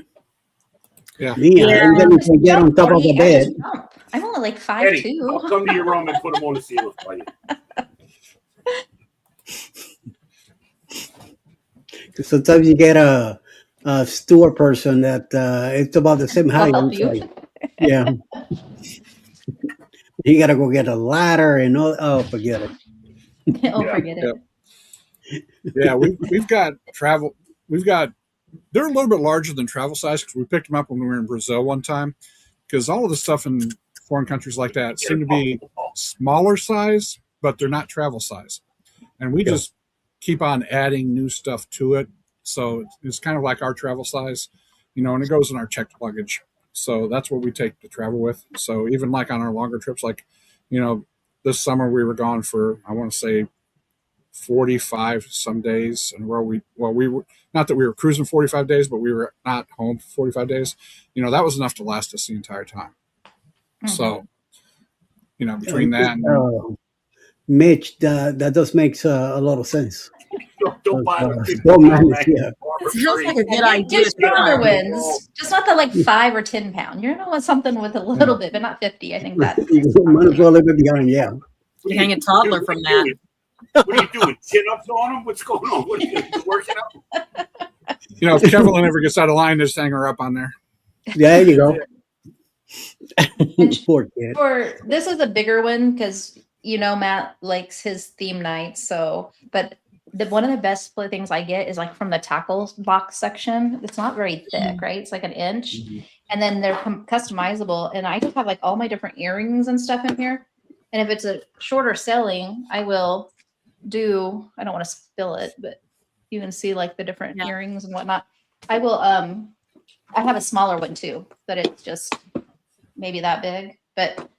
Yeah. Even if you get on top of the bed. I'm only like 5'2". I'll come to your room and put them on the ceiling for you. Sometimes you get a store person that it's about the same height. Yeah. You got to go get a ladder and all. Oh, forget it. Forget it. Yeah, we've got travel. They're a little bit larger than travel size because we picked them up when we were in Brazil one time. Because all of the stuff in foreign countries like that seem to be smaller size, but they're not travel size. And we just keep on adding new stuff to it. So it's kind of like our travel size, and it goes in our checked luggage. So that's what we take to travel with. So even like on our longer trips, like, this summer we were gone for, I want to say 45 some days. And we were, not that we were cruising 45 days, but we were not home for 45 days. That was enough to last us the entire time. Mm-hmm. So, between that and Mitch, that does makes a lot of sense. Don't buy them. It sounds like a good idea. Just stronger ones. Just not the 5 or 10 pound. You want something with a little bit, but not 50. I think that. Might as well live it behind, yeah. You hang a toddler from that. What are you doing? Chin ups on them? What's going on? What are you working out? If Kevin ever gets out of line, just hang her up on there. Yeah, there you go. Poor kid. This is a bigger one because Matt likes his theme night. So, but one of the best things I get is from the tackle box section. It's not very thick, right? It's like an inch, and then they're customizable. And I just have all my different earrings and stuff in here. And if it's a shorter selling, I will do. I don't want to spill it, but you can see the different earrings and whatnot. I will. I have a smaller one too, that it's just maybe that big, but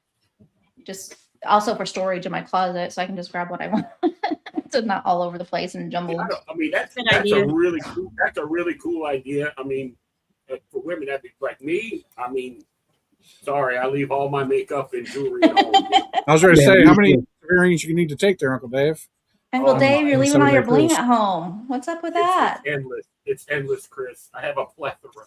just also for storage in my closet, so I can just grab what I want. So not all over the place and jumbled. That's a really cool. That's a really cool idea. For women, that'd be like me. Sorry, I leave all my makeup and jewelry at home. I was going to say, how many earrings you need to take there, Uncle Dave? Uncle Dave, you're leaving all your bling at home. What's up with that? It's endless. It's endless, Chris. I have a plethora.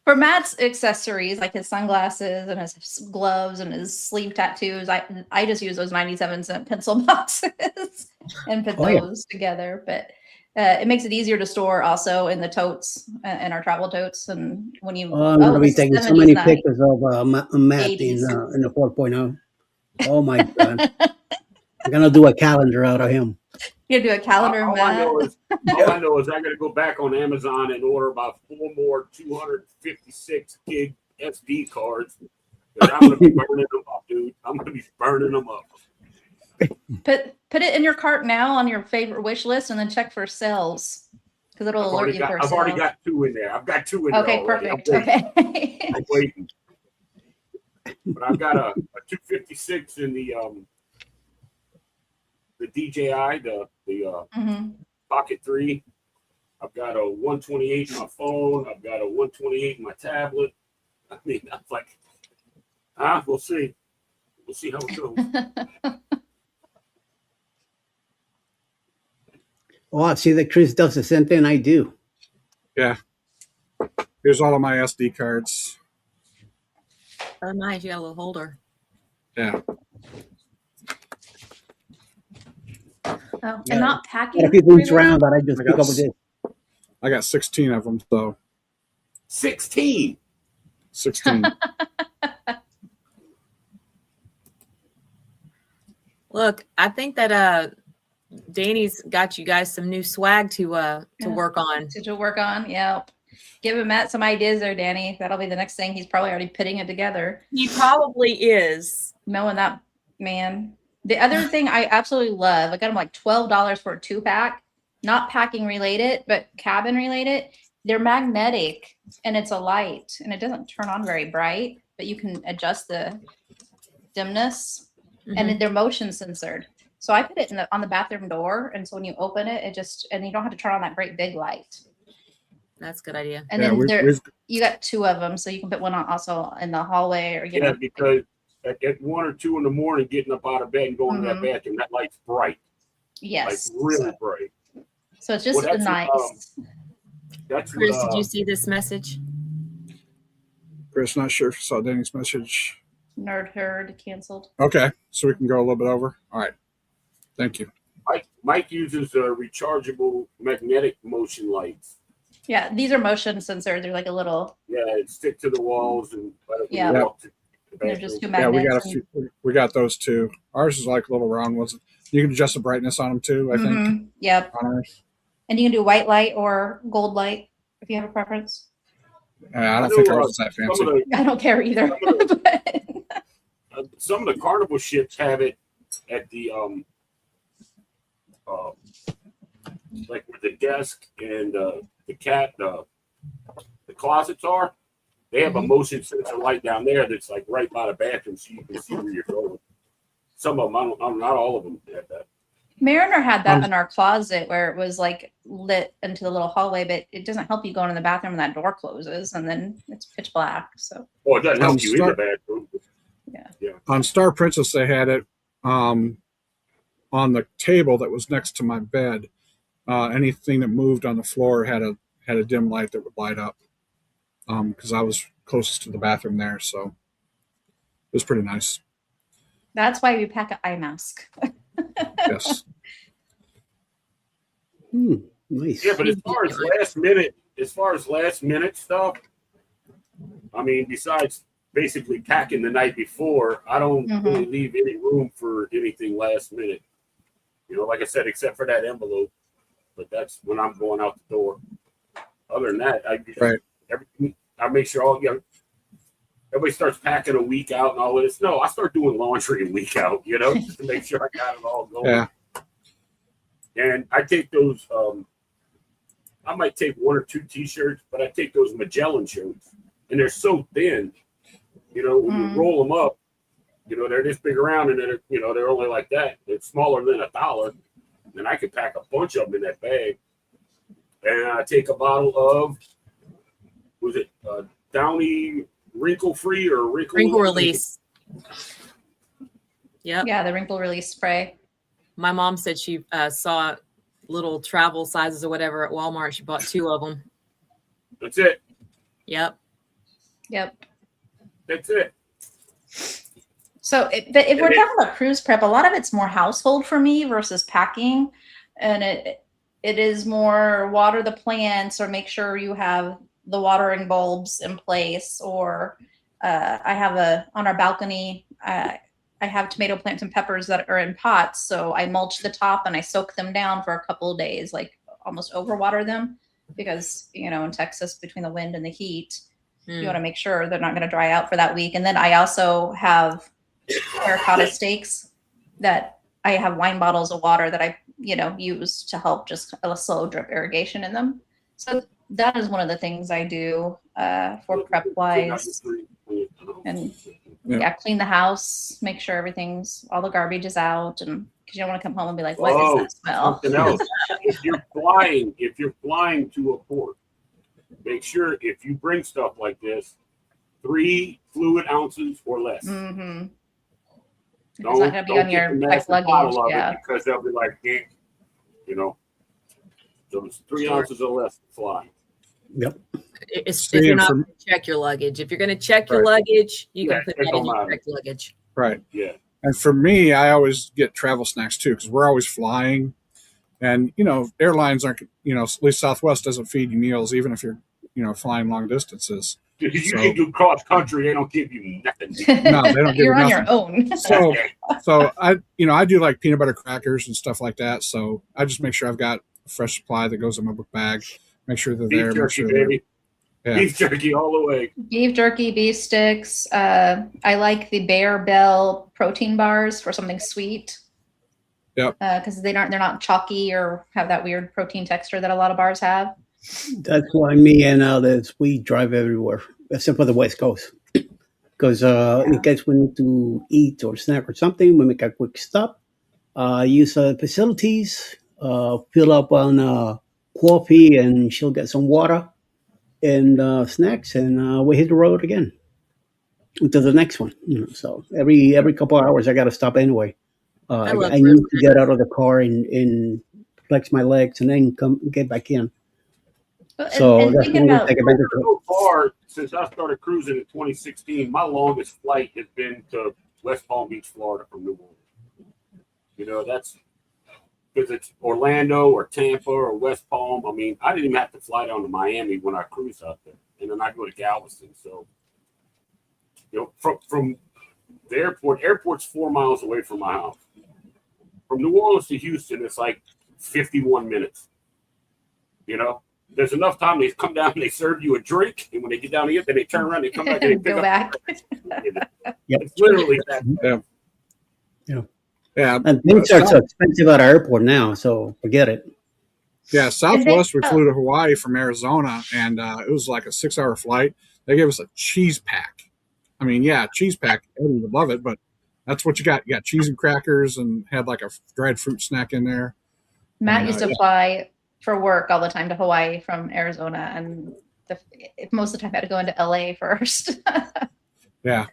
For Matt's accessories, like his sunglasses and his gloves and his sleeve tattoos, I just use those 97-cent pencil boxes and put those together. But it makes it easier to store also in the totes and our travel totes. And when you I'm going to be taking so many pictures of Matt in the 4.0. Oh my God. I'm going to do a calendar out of him. You do a calendar. All I know is I'm going to go back on Amazon and order about 4 more 256 gig SD cards. I'm going to be burning them up, dude. I'm going to be burning them up. Put it in your cart now on your favorite wish list, and then check for sales because it'll alert you for. I've already got 2 in there. I've got 2 in there. Okay, perfect. Okay. I'm waiting. But I've got a 256 in the DJI, the Pocket 3. I've got a 128 in my phone. I've got a 128 in my tablet. I'm like, we'll see. We'll see how it goes. Oh, I see that Chris does the same thing I do. Yeah. Here's all of my SD cards. Oh, nice. You got a little holder. Yeah. Oh, and not packing. If people reach around, but I just pick up with this. I got 16 of them, so. 16. Look, I think that Danny's got you guys some new swag to work on. To work on, yeah. Give Matt some ideas there, Danny. That'll be the next thing. He's probably already putting it together. He probably is. Knowing that man. The other thing I absolutely love, I got him $12 for a 2-pack, not packing related, but cabin related. they're magnetic and it's a light and it doesn't turn on very bright, but you can adjust the dimness and they're motion censored. So I put it on the bathroom door. And so when you open it, and you don't have to turn on that great big light. That's a good idea. And then you got 2 of them. So you can put one on also in the hallway or, because at 1 or 2 in the morning, getting up out of bed and going to that bathroom, that light's bright. Yes. Like really bright. So it's just nice. Chris, did you see this message? Chris, not sure if you saw Danny's message. Nerd Herd canceled. Okay, so we can go a little bit over. All right, thank you. Mike uses rechargeable magnetic motion lights. Yeah, these are motion sensors. They're like a little. Yeah, it stick to the walls and they're just 2 magnets. Yeah, we got those too. Ours is like little round ones. You can adjust the brightness on them too, I think. Yep. On ours. And you can do white light or gold light if you have a preference. I don't think ours is that fancy. I don't care either. Some of the carnival ships have it at the like where the desk and the closets are. They have a motion sensor light down there that's like right by the bathroom, so you can see where you're going. Some of them, not all of them have that. Mariner had that in our closet where it was like lit into the little hallway, but it doesn't help you go into the bathroom and that door closes and then it's pitch black. So it doesn't help you in the bathroom. Yeah. On Star Princess, they had it on the table that was next to my bed. Anything that moved on the floor had a dim light that would light up. Because I was closest to the bathroom there, so it was pretty nice. That's why we pack an eye mask. Yes. Nice. Yeah, but as far as last minute stuff, I mean, besides basically packing the night before, I don't really leave any room for anything last minute. Like I said, except for that envelope, but that's when I'm going out the door. Other than that, I make sure everybody starts packing a week out and all of this. No, I start doing laundry a week out, just to make sure I got it all going. Yeah. And I take those, I might take 1 or 2 T-shirts, but I take those Magellan shirts. And they're so thin, when you roll them up, they're this big around and then, they're only like that. It's smaller than $1. And I could pack a bunch of them in that bag. And I take a bottle of, Downy wrinkle free or wrinkle release? Yep. Yeah, the wrinkle release spray. My mom said she saw little travel sizes or whatever at Walmart. She bought 2 of them. That's it. Yep. That's it. So if we're talking about cruise prep, a lot of it's more household for me versus packing. And it is more water the plants or make sure you have the watering bulbs in place. Or I have on our balcony, I have tomato plants and peppers that are in pots. So I mulch the top and I soak them down for a couple of days, like almost overwater them because, in Texas, between the wind and the heat, you want to make sure they're not going to dry out for that week. And then I also have terracotta stakes that I have wine bottles of water that I, use to help just a slow drip irrigation in them. So that is one of the things I do for prep wise. And clean the house, make sure all the garbage is out, and because you don't want to come home and be like, what is that smell? Something else. if you're flying to a port, make sure if you bring stuff like this, 3 fluid ounces or less. Mm-hmm. It's not going to be on your luggage, because they'll be like, so it's 3 ounces or less to fly. Yep. If you're not going to check your luggage, if you're going to check your luggage, you can put that in your checked luggage. Right. Yeah. And for me, I always get travel snacks too, because we're always flying. And, airlines aren't, at least Southwest doesn't feed you meals, even if you're, flying long distances. You can do cross country, they don't give you nothing. No, they don't give you nothing. You're on your own. So I do like peanut butter crackers and stuff like that. So I just make sure I've got a fresh supply that goes in my book bag. Make sure they're there. Beef jerky, baby. Beef jerky all the way. Beef jerky, beef sticks. I like the Bear Bell protein bars for something sweet. Yep. Because they're not chalky or have that weird protein texture that a lot of bars have. That's why me and others, we drive everywhere, except for the West Coast. Because in case we need to eat or snack or something, we make a quick stop, use facilities, fill up on coffee, and she'll get some water and snacks, and we hit the road again until the next one. So every couple of hours, I got to stop anyway. I love I need to get out of the car and flex my legs and then come get back in. So and that's thinking when we about take advantage of it. So far, since I started cruising in 2016, my longest flight has been to West Palm Beach, Florida from New Orleans. That's because it's Orlando or Tampa or West Palm. I mean, I didn't even have to fly down to Miami when I cruise out there. And then I go to Galveston. So, from the airport's 4 miles away from my house. From New Orleans to Houston, it's like 51 minutes. There's enough time they come down and they serve you a drink, and when they get down here, then they turn around, they come back and they pick go up. back. It's literally that. Yeah. And things are so expensive at our airport now, so forget it. Yeah, Southwest, we flew to Hawaii from Arizona, and it was like a 6-hour flight. They gave us a cheese pack. I mean, yeah, cheese pack. I would love it, but that's what you got. You got cheese and crackers, and had like a dried fruit snack in there. Matt used to fly for work all the time to Hawaii from Arizona, and most of the time I had to go into LA first. Yeah.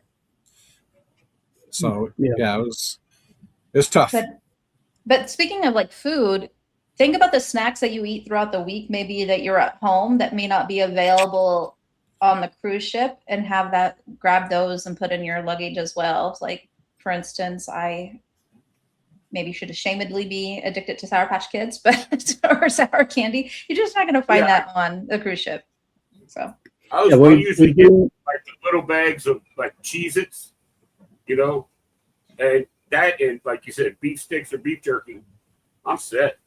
So it's tough. But speaking of like food, think about the snacks that you eat throughout the week, maybe that you're at home that may not be available on the cruise ship, and grab those and put in your luggage as well. Like, for instance, I maybe should ashamedly be addicted to Sour Patch Kids, or sour candy. You're just not going to find that on the cruise ship. So I usually get like the little bags of like Cheez-Its, and that, and like you said, beef sticks or beef jerky. I'm set.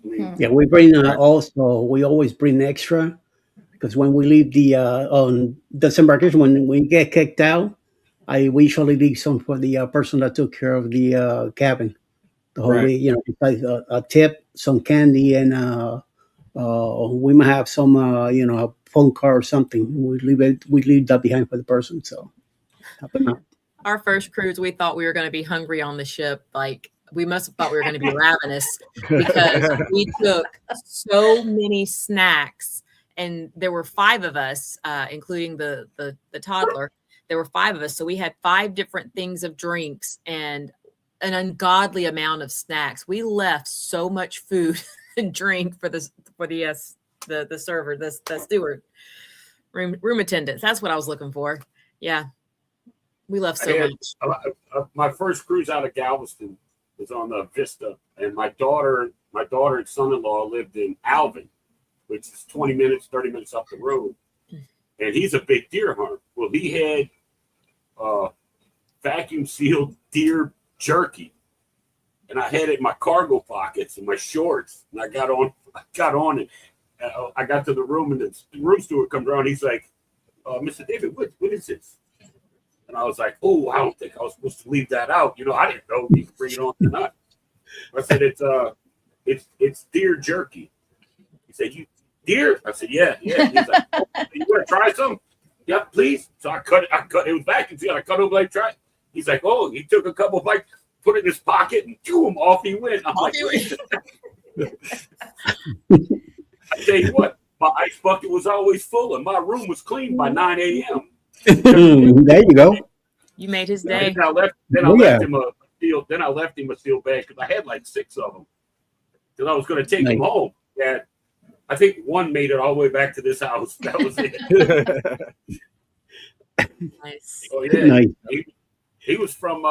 Yeah, we bring we always bring extra, because when we leave on disembarkation, when we get kicked out, we usually leave some for the person that took care of the cabin the whole week. Besides a tip, some candy, and we might have some a phone card or something. We leave that behind for the person. So our first cruise, we thought we were going to be hungry on the ship. Like, we must have thought we were going to be ravenous, because we took so many snacks, and there were 5 of us, including the toddler. There were 5 of us, so we had 5 different things of drinks and an ungodly amount of snacks. We left so much food and drink for the server, the steward, room attendants. That's what I was looking for. Yeah, we left so much. My first cruise out of Galveston was on the Vista, and my daughter and son-in-law lived in Alvin, which is 30 minutes up the road. And he's a big deer hunter. Well, he had vacuum sealed deer jerky, and I had it in my cargo pockets and my shorts. And I got on, and I got to the room, and the room steward comes around. He's like, "Mr. David, what is this?" And I was like, "Oh, I don't think I was supposed to leave that out. I didn't know you could bring it on tonight." I said, "It's deer jerky." He said, "You deer?" I said, "Yeah." He's like, "Oh, you want to try some?" "Yeah, please." So I cut. It was vacuum sealed. I cut over like try. He's like, "Oh," he took a couple bites, put it in his pocket, and boom, off he went. I'm like, I tell you what, my ice bucket was always full, and my room was clean by 9 a.m. There you go. You made his day. I left him a sealed bag, because I had like 6 of them, because I was going to take them home. And I think one made it all the way back to this house. That was it. Nice. Oh yeah, Nice. He was from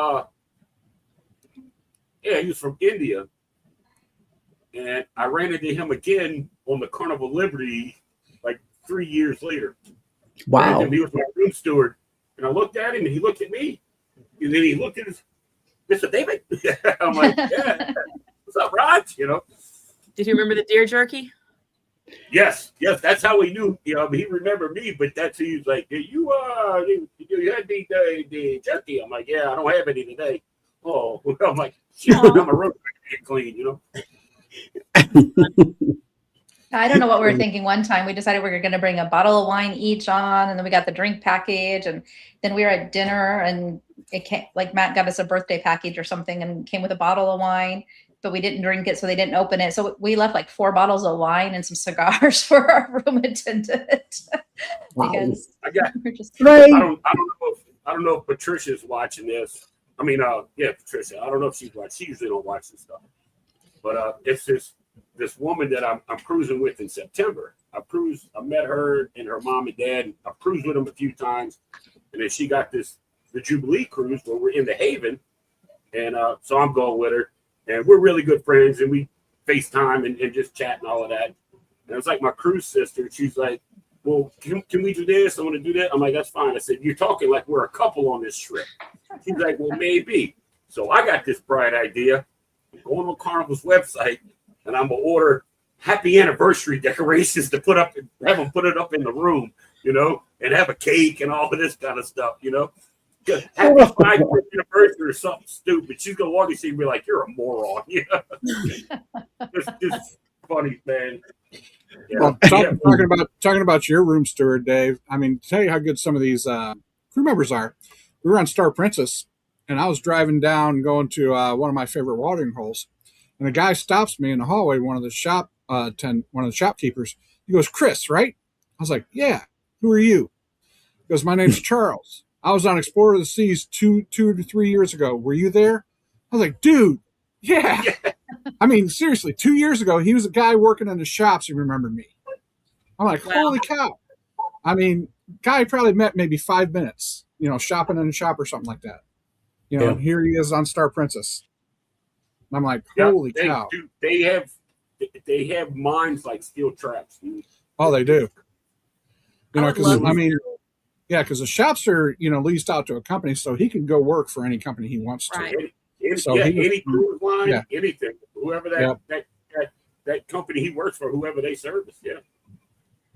India, and I ran into him again on the Carnival Liberty like 3 years later. Wow. And he was my room steward, and I looked at him, and he looked at me, and then he looked at Mr. David. I'm like, "Yeah, what's up, Rod?" Did you remember the deer jerky? Yes, that's how he knew. He remembered me, but that's who he was like, you had the jerky. I'm like, "Yeah, I don't have any today." Oh, I'm like, "Shit, I'm a road get clean," I don't know what we were thinking. One time we decided we were going to bring a bottle of wine each on, and then we got the drink package, and then we were at dinner, and it came, like Matt got us a birthday package or something, and came with a bottle of wine, but we didn't drink it, so they didn't open it. So we left like 4 bottles of wine and some cigars for our room attendant. Because we're just I don't know if Patricia's watching this. I mean, yeah, Tricia. I don't know if she's watching. She usually don't watch this stuff, but it's this woman that I'm cruising with in September. I met her and her mom and dad. And I cruised with them a few times, and then she got the Jubilee cruise where we're in the Haven, and so I'm going with her, and we're really good friends, and we FaceTime and just chat and all of that. And it was like my cruise sister. She's like, "Well, can we do this? I want to do that." I'm like, "That's fine." I said, "You're talking like we're a couple on this trip." She's like, "Well, maybe." So I got this bright idea. I'm going on Carnival's website, and I'm gonna order happy anniversary decorations to put up and have them put it up in the room, and have a cake and all of this kind of stuff, Happy 5th anniversary or something stupid. She's gonna walk and see me like, "You're a moron." Just funny, man. Yeah. Well, talking about your room steward, Dave. I mean, tell you how good some of these crew members are. We were on Star Princess, and I was driving down, going to one of my favorite watering holes, and a guy stops me in the hallway. One of the shopkeepers. He goes, "Chris, right?" I was like, "Yeah." "Who are you?" He goes, "My name's Charles. I was on Explorer of the Seas 2 to 3 years ago. Were you there?" I was like, "Dude, yeah." I mean, seriously, 2 years ago, he was a guy working in the shops. He remembered me. I'm like, Holy cow. I mean, guy probably met maybe 5 minutes, shopping in a shop or something like that. And here he is on Star Princess. And I'm like, holy cow. They have minds like steel traps. Dude. Oh, they do. Because because the shops are, leased out to a company, so he can go work for any company he wants to. Right. Any cruise line, anything, whoever that company he works for, whoever they service,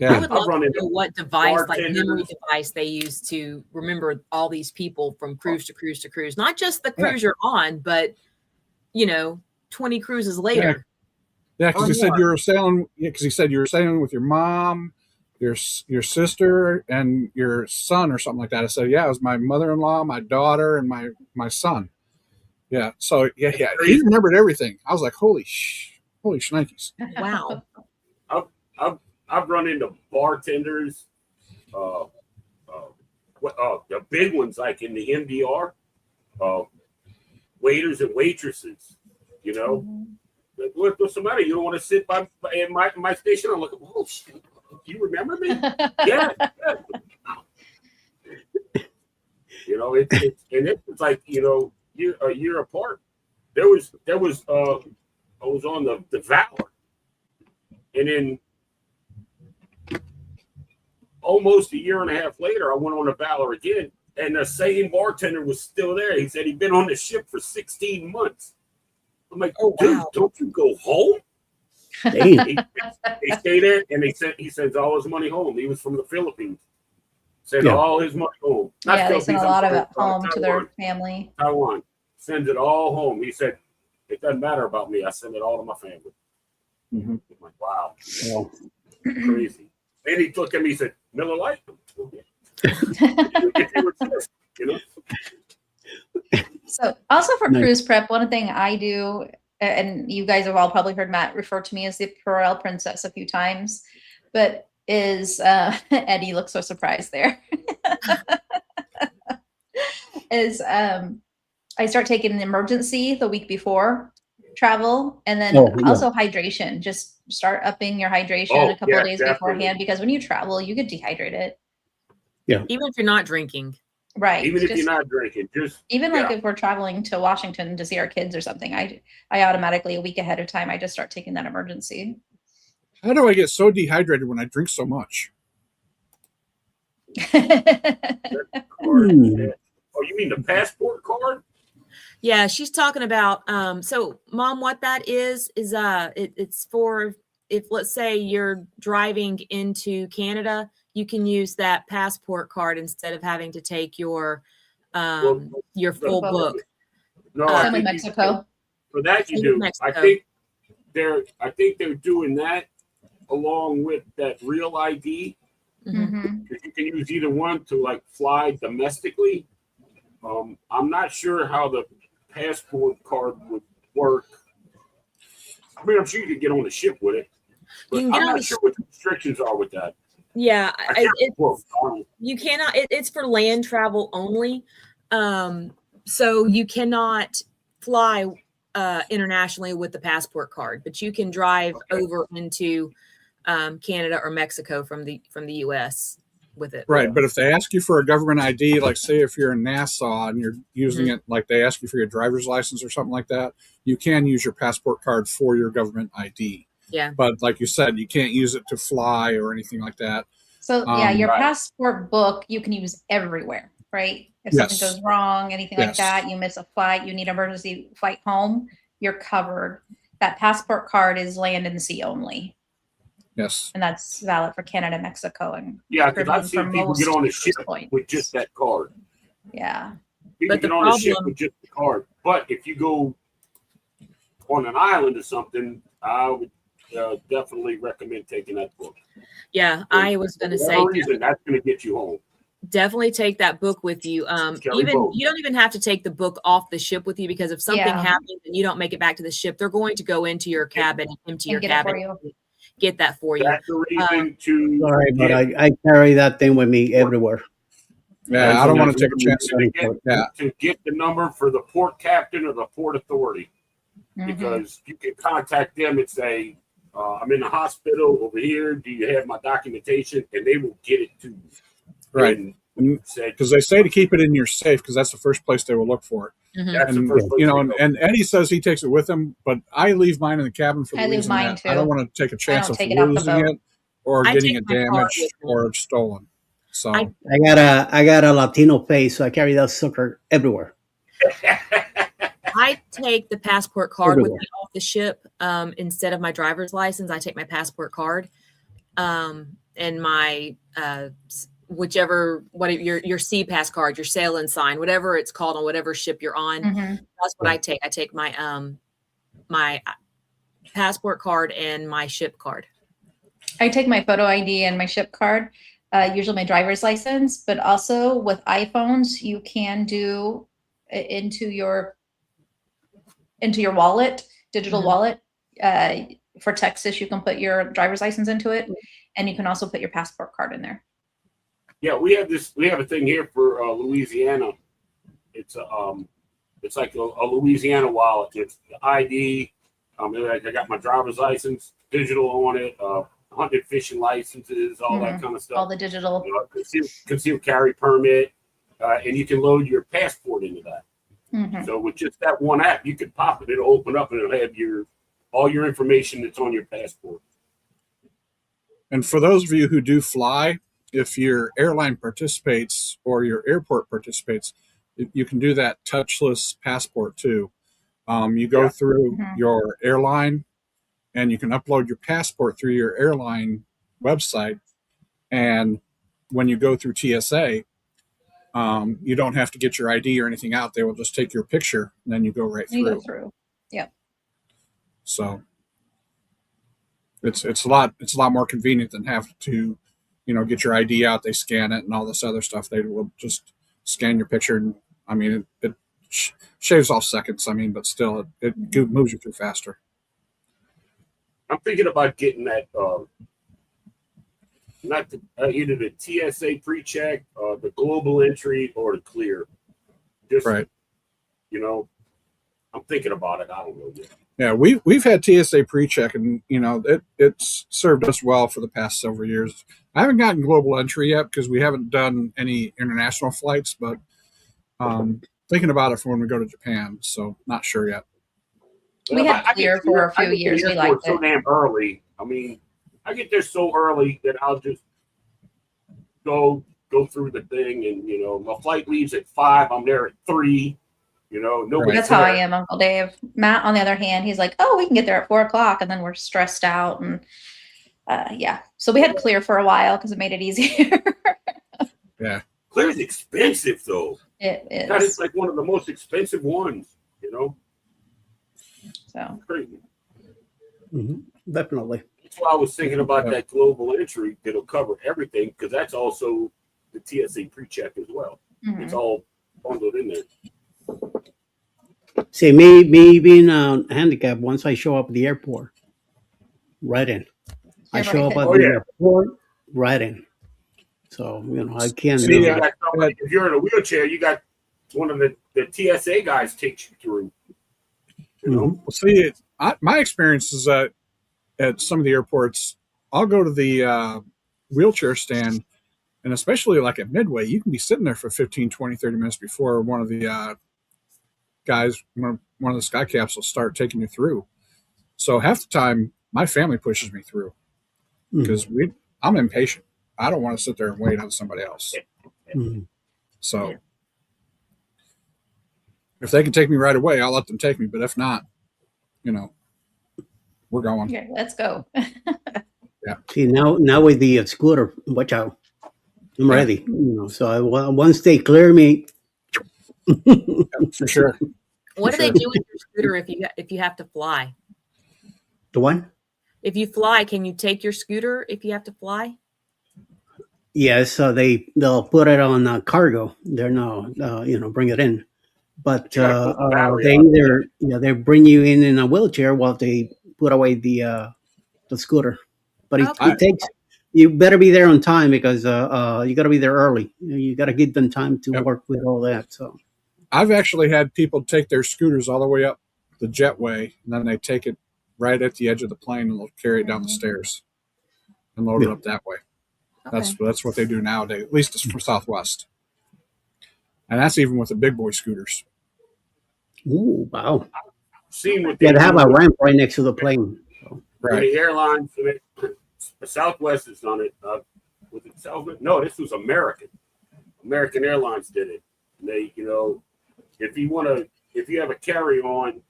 I would love to know what device, like memory device, they use to remember all these people from cruise to cruise to cruise. Not just the cruise you're on, but 20 cruises later. Yeah, because he said you were sailing. Because he said you were sailing with your mom, your sister, and your son, or something like that. I said, "Yeah, it was my mother-in-law, my daughter, and my son." Yeah. So he remembered everything. I was like, holy shnikes. Wow. I've run into bartenders, the big ones like in the MDR, waiters and waitresses. What's the matter? You don't want to sit by in my station? I'm like, "Oh shit, do you remember me?" Yeah. It's like a year apart. There was I was on the Valor, and then almost a year and a half later, I went on the Valor again, and the same bartender was still there. He said he'd been on the ship for 16 months. I'm like, "Oh, dude, don't you go home?" They stay there, and he sends all his money home. He was from the Philippines. Send all his money home. They send a lot of it home to their family. Taiwan sends it all home. He said, "It doesn't matter about me. I send it all to my family." I'm like, wow. Crazy. And he looked at me and said, "Miller Lite?" So also for cruise prep, one thing I do, and you guys have all probably heard Matt refer to me as the Pearl Princess a few times, but is Eddie looks so surprised there. I start taking an emergency the week before travel, and then also hydration. Just start upping your hydration a couple of days beforehand, because when you travel, you get dehydrated. Yeah. Even if you're not drinking. Right. Even if you're not drinking, if we're traveling to Washington to see our kids or something, I automatically a week ahead of time, I just start taking that emergency. How do I get so dehydrated when I drink so much? Oh, you mean the passport card? Yeah, she's talking about. So, Mom, what that is it's for if, let's say, you're driving into Canada, you can use that passport card instead of having to take your full book. No, same with Mexico. For that you do. I think they're doing that along with that real ID. Because you can use either one to like fly domestically. I'm not sure how the passport card would work. I mean, I'm sure you could get on the ship with it, but I'm not sure what the restrictions are with that. Yeah, you cannot. It's for land travel only, so you cannot fly internationally with the passport card, but you can drive over into Canada or Mexico from the U.S. with it. Right, but if they ask you for a government ID, like say if you're in Nassau and you're using it, like they ask you for your driver's license or something like that, you can use your passport card for your government ID. Yeah. But like you said, you can't use it to fly or anything like that. So your passport book you can use everywhere, right? If something goes wrong, anything like that, you miss a flight, you need an emergency flight home, you're covered. That passport card is land and sea only. Yes. And that's valid for Canada, Mexico, and because I've seen people get on the ship with just that card. Yeah. People get on the ship with just the card. But if you go on an island or something, I would definitely recommend taking that book. Yeah, I was going to say that's going to get you home. Definitely take that book with you. You don't even have to take the book off the ship with you, because if something happens and you don't make it back to the ship, they're going to go into your cabin and empty your cabin. Get that for you. That's the reason to. Sorry, but I carry that thing with me everywhere. Yeah, I don't want to take a chance to get the number for the port captain or the port authority, because you can contact them and say, "I'm in the hospital over here. Do you have my documentation?" And they will get it to you. Right. Because they say to keep it in your safe, because that's the first place they will look for it. And Eddie says he takes it with him, but I leave mine in the cabin for the reason that I don't want to take a chance of losing it or getting it damaged or stolen. So I got a Latino face, so I carry that sucker everywhere. I take the passport card with me off the ship instead of my driver's license. I take my passport card and my your sea pass card, your sail and sign, whatever it's called on whatever ship you're on. That's what I take. I take my my passport card and my ship card. I take my photo ID and my ship card, usually my driver's license, but also with iPhones, you can do into your wallet, digital wallet. For Texas, you can put your driver's license into it, and you can also put your passport card in there. Yeah, we have a thing here for Louisiana. It's like a Louisiana wallet. It's the ID. I got my driver's license, digital on it, hunting, fishing licenses, all that kind of stuff. All the digital. Concealed carry permit, and you can load your passport into that. So with just that one app, you could pop it. It'll open up and it'll have all your information that's on your passport. And for those of you who do fly, if your airline participates or your airport participates, you can do that touchless passport too. You go through your airline and you can upload your passport through your airline website. And when you go through TSA, you don't have to get your ID or anything out. They will just take your picture and then you go right through. You go through. Yep. So it's a lot more convenient than have to, get your ID out. They scan it and all this other stuff. They will just scan your picture. And I mean, it shaves off seconds. I mean, but still, it moves you through faster. I'm thinking about getting that, either the TSA pre-check, the global entry, or the clear. Just, right. I'm thinking about it. I don't know yet. Yeah, we've had TSA pre-check, and it's served us well for the past several years. I haven't gotten global entry yet because we haven't done any international flights, but thinking about it for when we go to Japan. So not sure yet. We had clear for a few years. We liked it so damn early. I mean, I get there so early that I'll just go through the thing, and my flight leaves at 5. I'm there at 3. Nobody. That's how I am, Uncle Dave. Matt, on the other hand, he's like, "Oh, we can get there at 4:00," and then we're stressed out, and So we had clear for a while because it made it easier. Yeah, clear is expensive though. It is. That is like one of the most expensive ones. So crazy. Definitely. That's why I was thinking about that global entry that'll cover everything, because that's also the TSA pre-check as well. Mhm. It's all bundled in there. See, me being handicapped, once I show up at the airport, right in. I show up at the airport, right in. So, I can't. See, if you're in a wheelchair, you got one of the TSA guys takes you through. You know? Well, see, my experience is that at some of the airports, I'll go to the wheelchair stand, and especially like at Midway, you can be sitting there for 15, 20, 30 minutes before one of the guys, one of the sky caps will start taking you through. So half the time, my family pushes me through because I'm impatient. I don't want to sit there and wait on somebody else. So if they can take me right away, I'll let them take me. But if not, we're going. Okay, let's go. Yeah. See, now with the scooter, watch out. I'm ready. So once they clear me, for sure. What do they do with your scooter if you have to fly? The one? If you fly, can you take your scooter if you have to fly? Yes, so they'll put it on cargo. They're not, bring it in. But they either they bring you in a wheelchair while they put away the scooter. But it takes. You better be there on time because you got to be there early. You got to give them time to work with all that. So I've actually had people take their scooters all the way up the jetway, and then they take it right at the edge of the plane and they'll carry it down the stairs and load it up that way. Okay. That's what they do nowadays. At least it's for Southwest, and that's even with the big boy scooters. Ooh, wow! Seen what they have a ramp right next to the plane. So. Right. The airlines, Southwest has done it. Was it Southwest? No, this was American. American Airlines did it. And they, if you have a carry-on,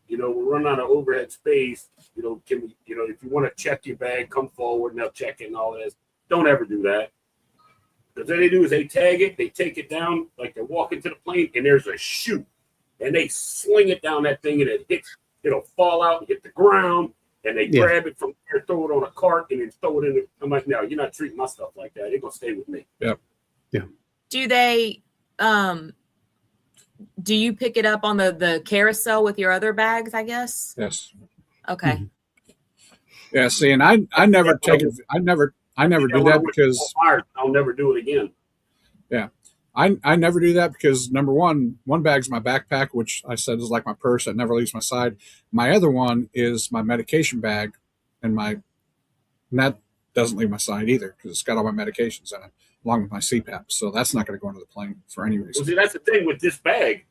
we're running out of overhead space. Can we, if you want to check your bag, come forward and they'll check it and all this. Don't ever do that. Because what they do is they tag it, they take it down like they're walking to the plane, and there's a chute, and they sling it down that thing, and it'll fall out and hit the ground. And they grab it from there, throw it on a cart, and then throw it in. I'm like, no, you're not treating my stuff like that. It's gonna stay with me. Yeah. Do they? Do you pick it up on the carousel with your other bags? I guess. Yes. Okay. Mm-hmm. Yeah. See, and I never take it. I never do that because I'll never do it again. Yeah. I never do that because number one bag's my backpack, which I said is like my purse that never leaves my side. My other one is my medication bag, and that doesn't leave my side either because it's got all my medications in it, along with my CPAP. So that's not going to go into the plane for any reason. Well, see, that's the thing with this bag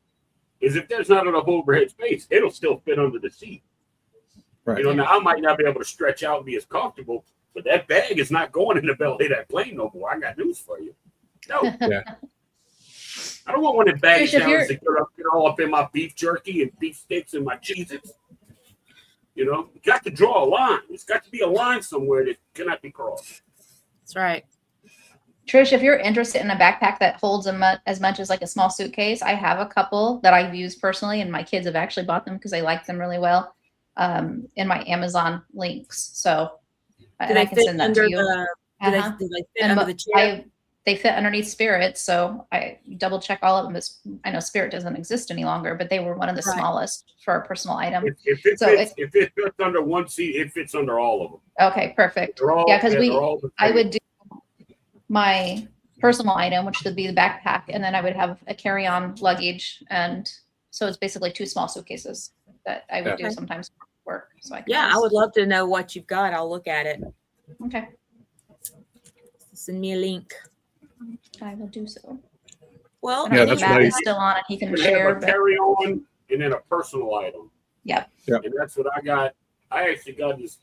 is if there's not enough overhead space, it'll still fit under the seat. Right. Now I might not be able to stretch out and be as comfortable, but that bag is not going in the belly of that plane no more. I got news for you. No. Yeah. I don't want one that bags down to get all up in my beef jerky and beef sticks and my Cheez-Its. You got to draw a line. There's got to be a line somewhere that cannot be crossed. That's right. Trish, if you're interested in a backpack that holds as much as like a small suitcase, I have a couple that I've used personally, and my kids have actually bought them because they like them really well in my Amazon links. So I can send that to you. Do they fit under the chair? They fit underneath Spirit, so I double check all of them. I know Spirit doesn't exist any longer, but they were one of the smallest for a personal item. If it fits under one seat, it fits under all of them. Okay, perfect. Because I would do my personal item, which would be the backpack, and then I would have a carry-on luggage, and so it's basically 2 small suitcases that I would do sometimes for work. So I would love to know what you've got. I'll look at it. Okay. Send me a link. I will do so. Well, that's Matt is still on it. He can share. Have a carry-on and then a personal item. Yep. And that's what I got. I actually got this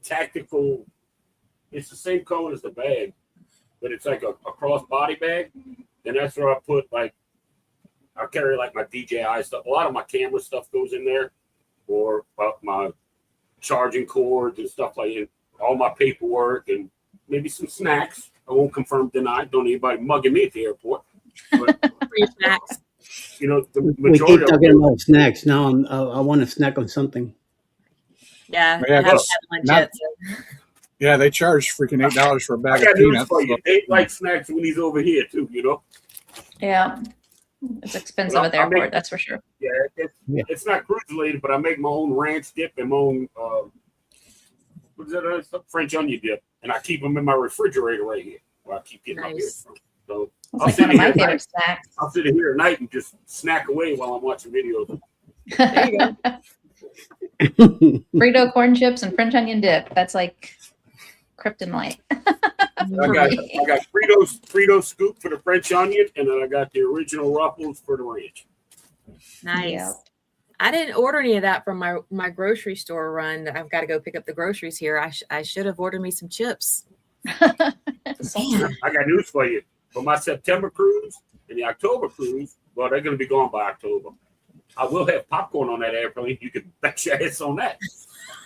tactical. It's the same color as the bag, but it's like a cross-body bag, and that's where I put I carry like my DJI stuff. A lot of my camera stuff goes in there, or my charging cords and stuff like that. All my paperwork and maybe some snacks. I won't confirm, deny. Don't anybody mugging me at the airport. But, free snacks. The we keep talking about snacks. Now I want to snack on something. Yeah. Yeah, I haven't just had lunch not- yet, so. Yeah, they charge freaking $8 for a I bag got of news peanuts. for you. They like snacks when he's over here too. Yeah. It's expensive at the airport, that's for sure. Yeah, it's not cruise related, but I make my own ranch dip and my own what is that? French onion dip, and I keep them in my refrigerator right here. Where I keep getting my beer from. So that's like one of my favorite snacks. I'll sit here at night and just snack away while I'm watching videos. There you go. Burrito, corn chips, and French onion dip. That's like kryptonite. I got Frito scoop for the French onion, and then I got the original Ruffles for the ranch. Nice. Yeah. I didn't order any of that from my grocery store run. I've got to go pick up the groceries here. I should have ordered me some chips. Man. I got news for you. For my September cruise and the October cruise, well, they're going to be gone by October. I will have popcorn on that airplane. You can bet your ass on that.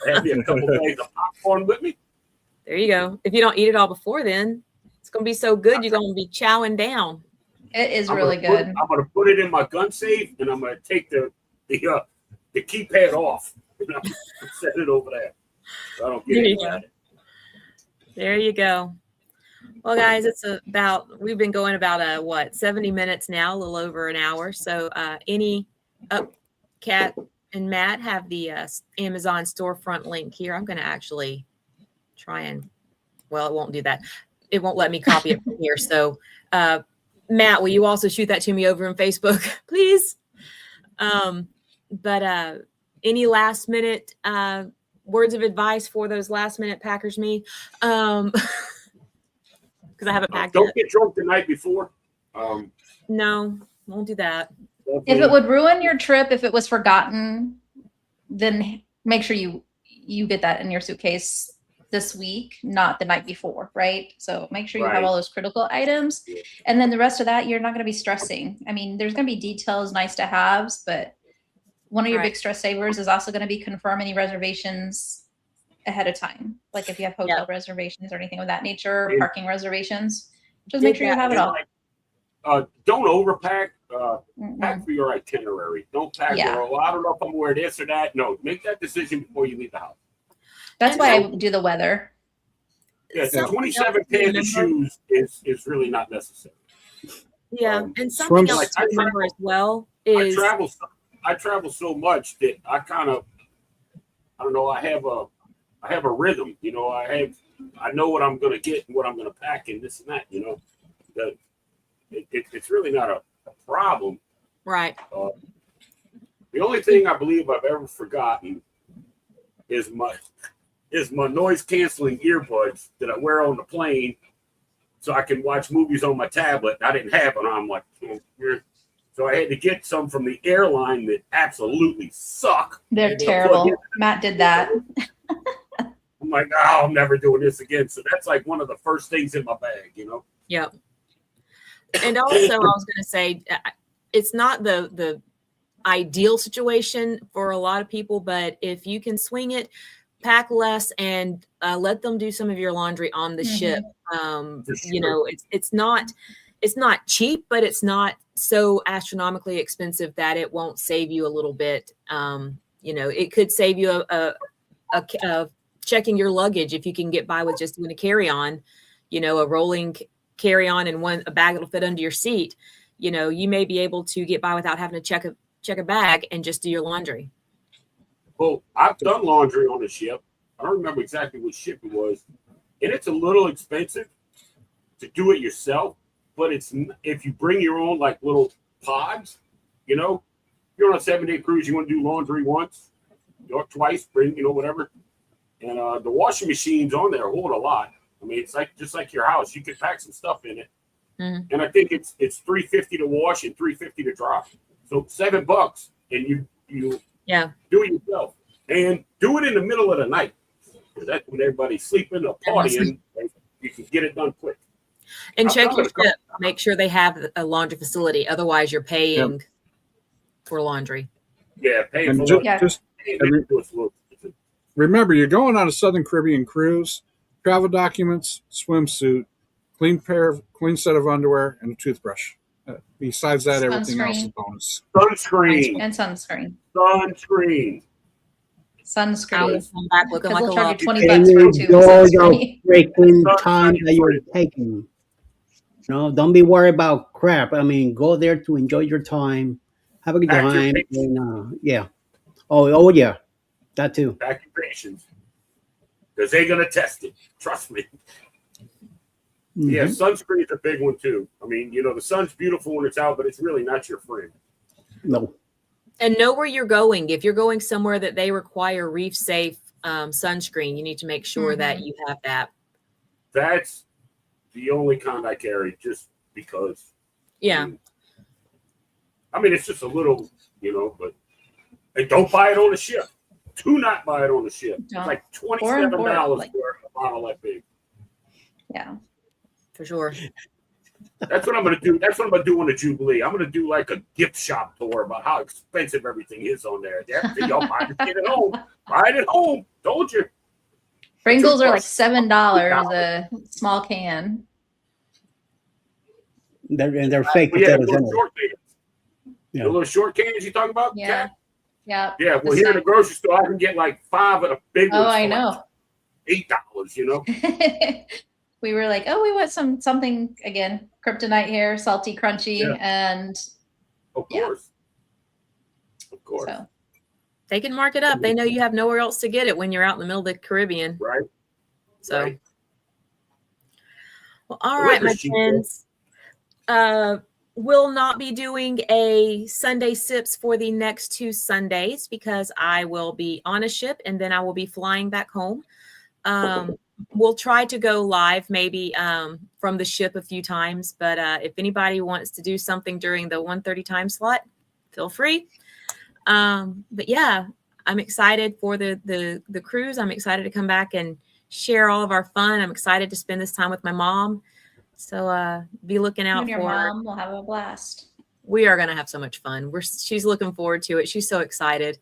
I have a couple days of popcorn with me. There you go. If you don't eat it all before then, it's going to be so good, you're going to be chowing down. It is really good. I'm going to put it in my gun safe, and I'm going to take the keypad off, and I'm going to set it over there. So I don't get it. There you go. Well, guys, we've been going about 70 minutes now, a little over an hour. So Kat and Matt have the Amazon storefront link here. I'm going to actually try and, it won't do that. It won't let me copy it from here. So Matt, will you also shoot that to me over on Facebook, please? But any last minute words of advice for those last minute packers, me? Because I haven't packed Don't yet. get drunk the night before. No, won't do that. If it would ruin your trip, if it was forgotten, then make sure you get that in your suitcase this week, not the night before, right? So make sure you have all those critical items. And then the rest of that, you're not going to be stressing. I mean, there's going to be details, nice to haves, but one of your big stress savers is also going to be confirm any reservations ahead of time. Like if you have hotel reservations or anything of that nature, parking reservations, just make sure you have it all. Don't overpack. Pack for your itinerary. Don't pack, I don't know if I'm gonna wear this or that. No, make that decision before you leave the house. That's why I do the weather. Yeah, 27 pairs of shoes is really not necessary. Yeah, and something else to remember as well is I travel so much that I kind of, I don't know, I have a rhythm, I know what I'm gonna get and what I'm gonna pack and this and that, that it's really not a problem. Right. The only thing I believe I've ever forgotten is my noise canceling earbuds that I wear on the plane so I can watch movies on my tablet. I didn't have them. I'm like, so I had to get some from the airline that absolutely suck. They're terrible. Matt did that. I'm like, I'm never doing this again. So that's like one of the first things in my bag, Yep. And also, I was going to say, it's not the ideal situation for a lot of people, but if you can swing it, pack less and let them do some of your laundry on the ship. It's not cheap, but it's not so astronomically expensive that it won't save you a little bit. It could save you a checking your luggage if you can get by with just doing a carry-on, a rolling carry-on and a bag that'll fit under your seat. You may be able to get by without having to check a bag and just do your laundry. Well, I've done laundry on a ship. I don't remember exactly what ship it was, and it's a little expensive to do it yourself. But if you bring your own like little pods, you're on a 7-day cruise, you want to do laundry once or twice, bring whatever, and the washing machines on there hold a lot. I mean, it's just like your house. You can pack some stuff in it, and I think it's $3.50 to wash and $3.50 to dry. So $7, and you do it yourself, and do it in the middle of the night. That's when everybody's sleeping or partying. You can get it done quick. And check your ship. Make sure they have a laundry facility. Otherwise, you're paying for laundry. Yeah, paying for laundry. Remember, you're going on a Southern Caribbean cruise. Travel documents, swimsuit, clean set of underwear, and a toothbrush. Besides that, everything else is bonus. Sunscreen. And sunscreen. Sunscreen. Sunscreen. Come back looking like a We'll charge you love. $20 for a tube of sunscreen. Freaking time that you're taking. No, don't be worried about crap. I mean, go there to enjoy your time, have a good Pack your time, patience. and yeah. Oh yeah, that too. Pack your patience, because they're gonna test it. Trust me. Mm-hmm. Yeah, sunscreen is a big one too. I mean, the sun's beautiful when it's out, but it's really not your friend. No. And know where you're going. If you're going somewhere that they require reef safe sunscreen, you need to make sure that you have that. That's the only kind I carry, just because. Yeah. I mean, it's just a little, but and don't buy it on the ship. Do not buy it on the ship. It's like $27 for a bottle that big. Yeah. For sure. That's what I'm gonna do. That's what I'm gonna do on the Jubilee. I'm gonna do like a gift shop tour about how expensive everything is on there. Yeah, y'all buy it at home. Buy it at home. Told you. Pringles are like $7 a small can. They're fake Yeah, potatoes. the little short cans. The little short cans you talking about? Yeah. Yeah. Yeah. Well, here in the grocery store, I can get like 5 of the big ones. Oh, I know. Like $8. We were like, we want something again, kryptonite here, salty, crunchy, and of course. Of course. So. They can mark it up. They know you have nowhere else to get it when you're out in the middle of the Caribbean. Right. So, right. Well, all right, my friends. Will not be doing a Sunday sips for the next 2 Sundays because I will be on a ship and then I will be flying back home. We'll try to go live maybe from the ship a few times, but if anybody wants to do something during the 1:30 time slot, feel free. But yeah, I'm excited for the cruise. I'm excited to come back and share all of our fun. I'm excited to spend this time with my mom. So be looking out for your mom. We'll have a blast. We are going to have so much fun. She's looking forward to it. She's so excited.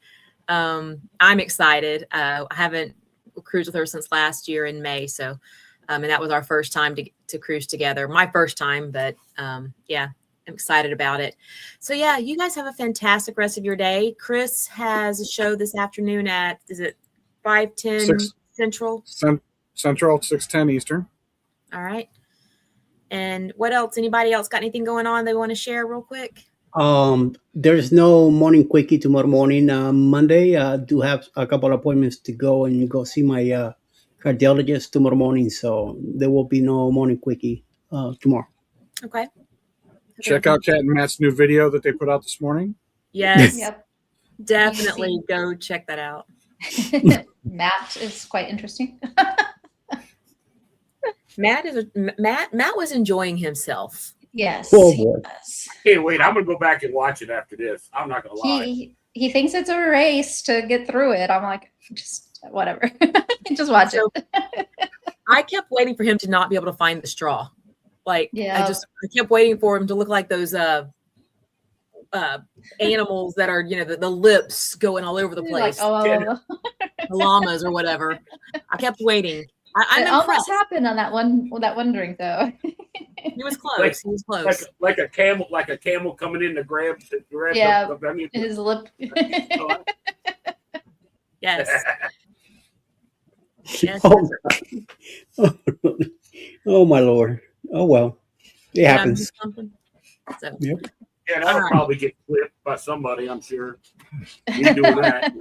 I'm excited. I haven't cruised with her since last year in May. So, and that was our first time to cruise together. My first time, but yeah, I'm excited about it. So yeah, you guys have a fantastic rest of your day. Chris has a show this afternoon at, is it 5:10 Central? Central, 6:10 Eastern. All right. And what else? Anybody else got anything going on they want to share real quick? There's no morning quickie tomorrow morning. Monday, I do have a couple appointments to go and go see my cardiologist tomorrow morning. So there will be no morning quickie tomorrow. Okay. Check out Kat and Matt's new video that they put out this morning. Yes. Yep. Definitely go check that out. Matt is quite interesting. Matt was enjoying himself. Yes. Oh, boy. Hey, wait, I'm gonna go back and watch it after this. I'm not gonna lie. He thinks it's a race to get through it. I'm like, just whatever. Just watch it. I kept waiting for him to not be able to find the straw. Like, yeah. I kept waiting for him to look like those animals that are, the lips going all over the place. Like, the llamas or whatever. I kept waiting. It almost happened on that one drink though. He was close. He was close. Like a camel coming in to grab yeah, his lip. Yes. Yes. Oh my Lord. Oh well. It happens. So. Yep. Yeah, that'll probably get clipped by somebody, I'm sure. You doing that.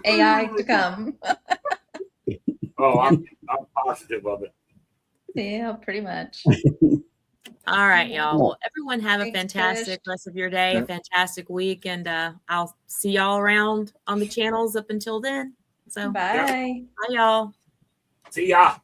AI to come. Oh, I'm positive of it. Yeah, pretty much. All right, y'all. Well, everyone have a fantastic Trish. rest of your day, a fantastic week, and I'll see y'all around on the channels up until then. So Bye. Bye, y'all. See ya.